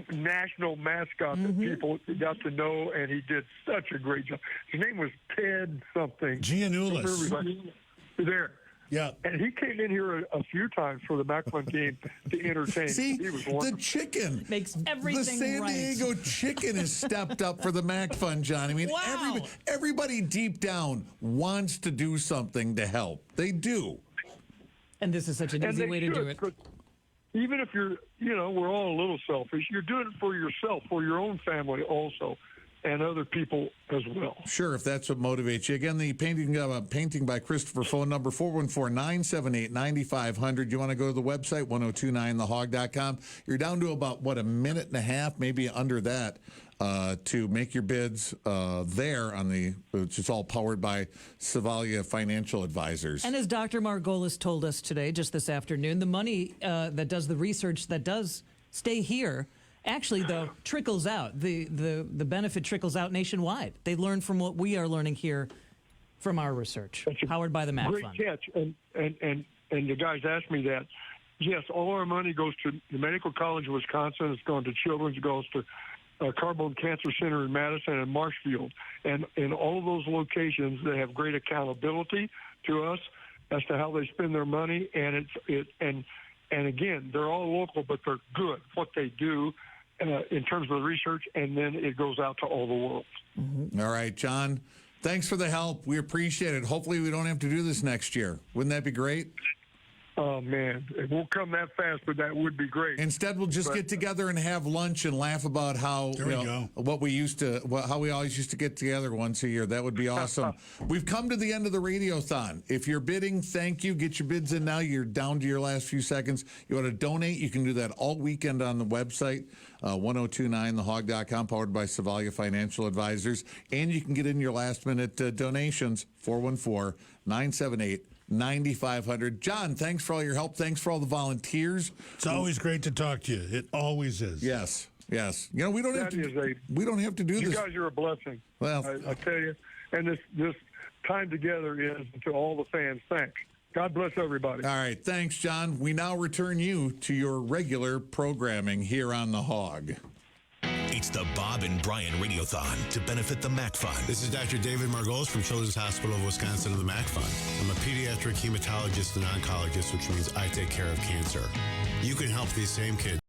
national mascot that people got to know, and he did such a great job. His name was Ted something. Giannoulis. There. Yeah. And he came in here a few times for the MACC Fund game to entertain. See, he was the chicken makes everything The San right. Diego chicken has stepped up for the MACC Fund, John. I mean, wow. everybody deep down wants to do something to help. They do. And this is such an easy way to do it. Even if you're, we're all a little selfish, you're doing it for yourself, for your own family also, and other people as well. Sure, if that's what motivates you. Again, the painting by Christopher, phone number 414-978-9500. You want to go to the website, 1029thehog.com. You're down to about, a minute and a half, maybe under that, to make your bids there which is all powered by Savalia Financial Advisors. And as Dr. Margolis told us today, just this afternoon, the money that does the research that does stay here actually, though, trickles out. The benefit trickles out nationwide. They learn from what we are learning here from our research, powered by the MACC Fund. Great catch. And the guys asked me that. Yes, all our money goes to the Medical College of Wisconsin. It's going to Children's. It goes to Carbone Cancer Center in Madison and Marshfield. And in all of those locations, they have great accountability to us as to how they spend their money. And and again, they're all local, but they're good what they do in terms of the research, and then it goes out to all the world. Mm-hmm. All right, John, thanks for the help. We appreciate it. Hopefully we don't have to do this next year. Wouldn't that be great? Oh, man, it won't come that fast, but that would be great. Instead, we'll just get together and have lunch and laugh about how what we used to, how we always used to get together once a year. That would be awesome. We've come to the end of the Radiothon. If you're bidding, thank you. Get your bids in now. You're down to your last few seconds. You want to donate, you can do that all weekend on the website, 1029thehog.com, powered by Savalia Financial Advisors. And you can get in your last-minute donations, 414-978-9500. Jon, thanks for all your help. Thanks for all the volunteers. It's always great to talk to you. It always is. Yes. You know, we don't have to do this. You guys are a blessing. Well, I tell you, and this time together is, to all the fans, thanks. God bless everybody. All right. Thanks, Jon. We now return you to your regular programming here on The Hog. It's the Bob and Brian Radiothon to benefit the MACC Fund. This is Dr. David Margolis from Children's Hospital of Wisconsin and the MACC Fund. I'm a pediatric hematologist and oncologist, which means I take care of cancer. You can help these same kids.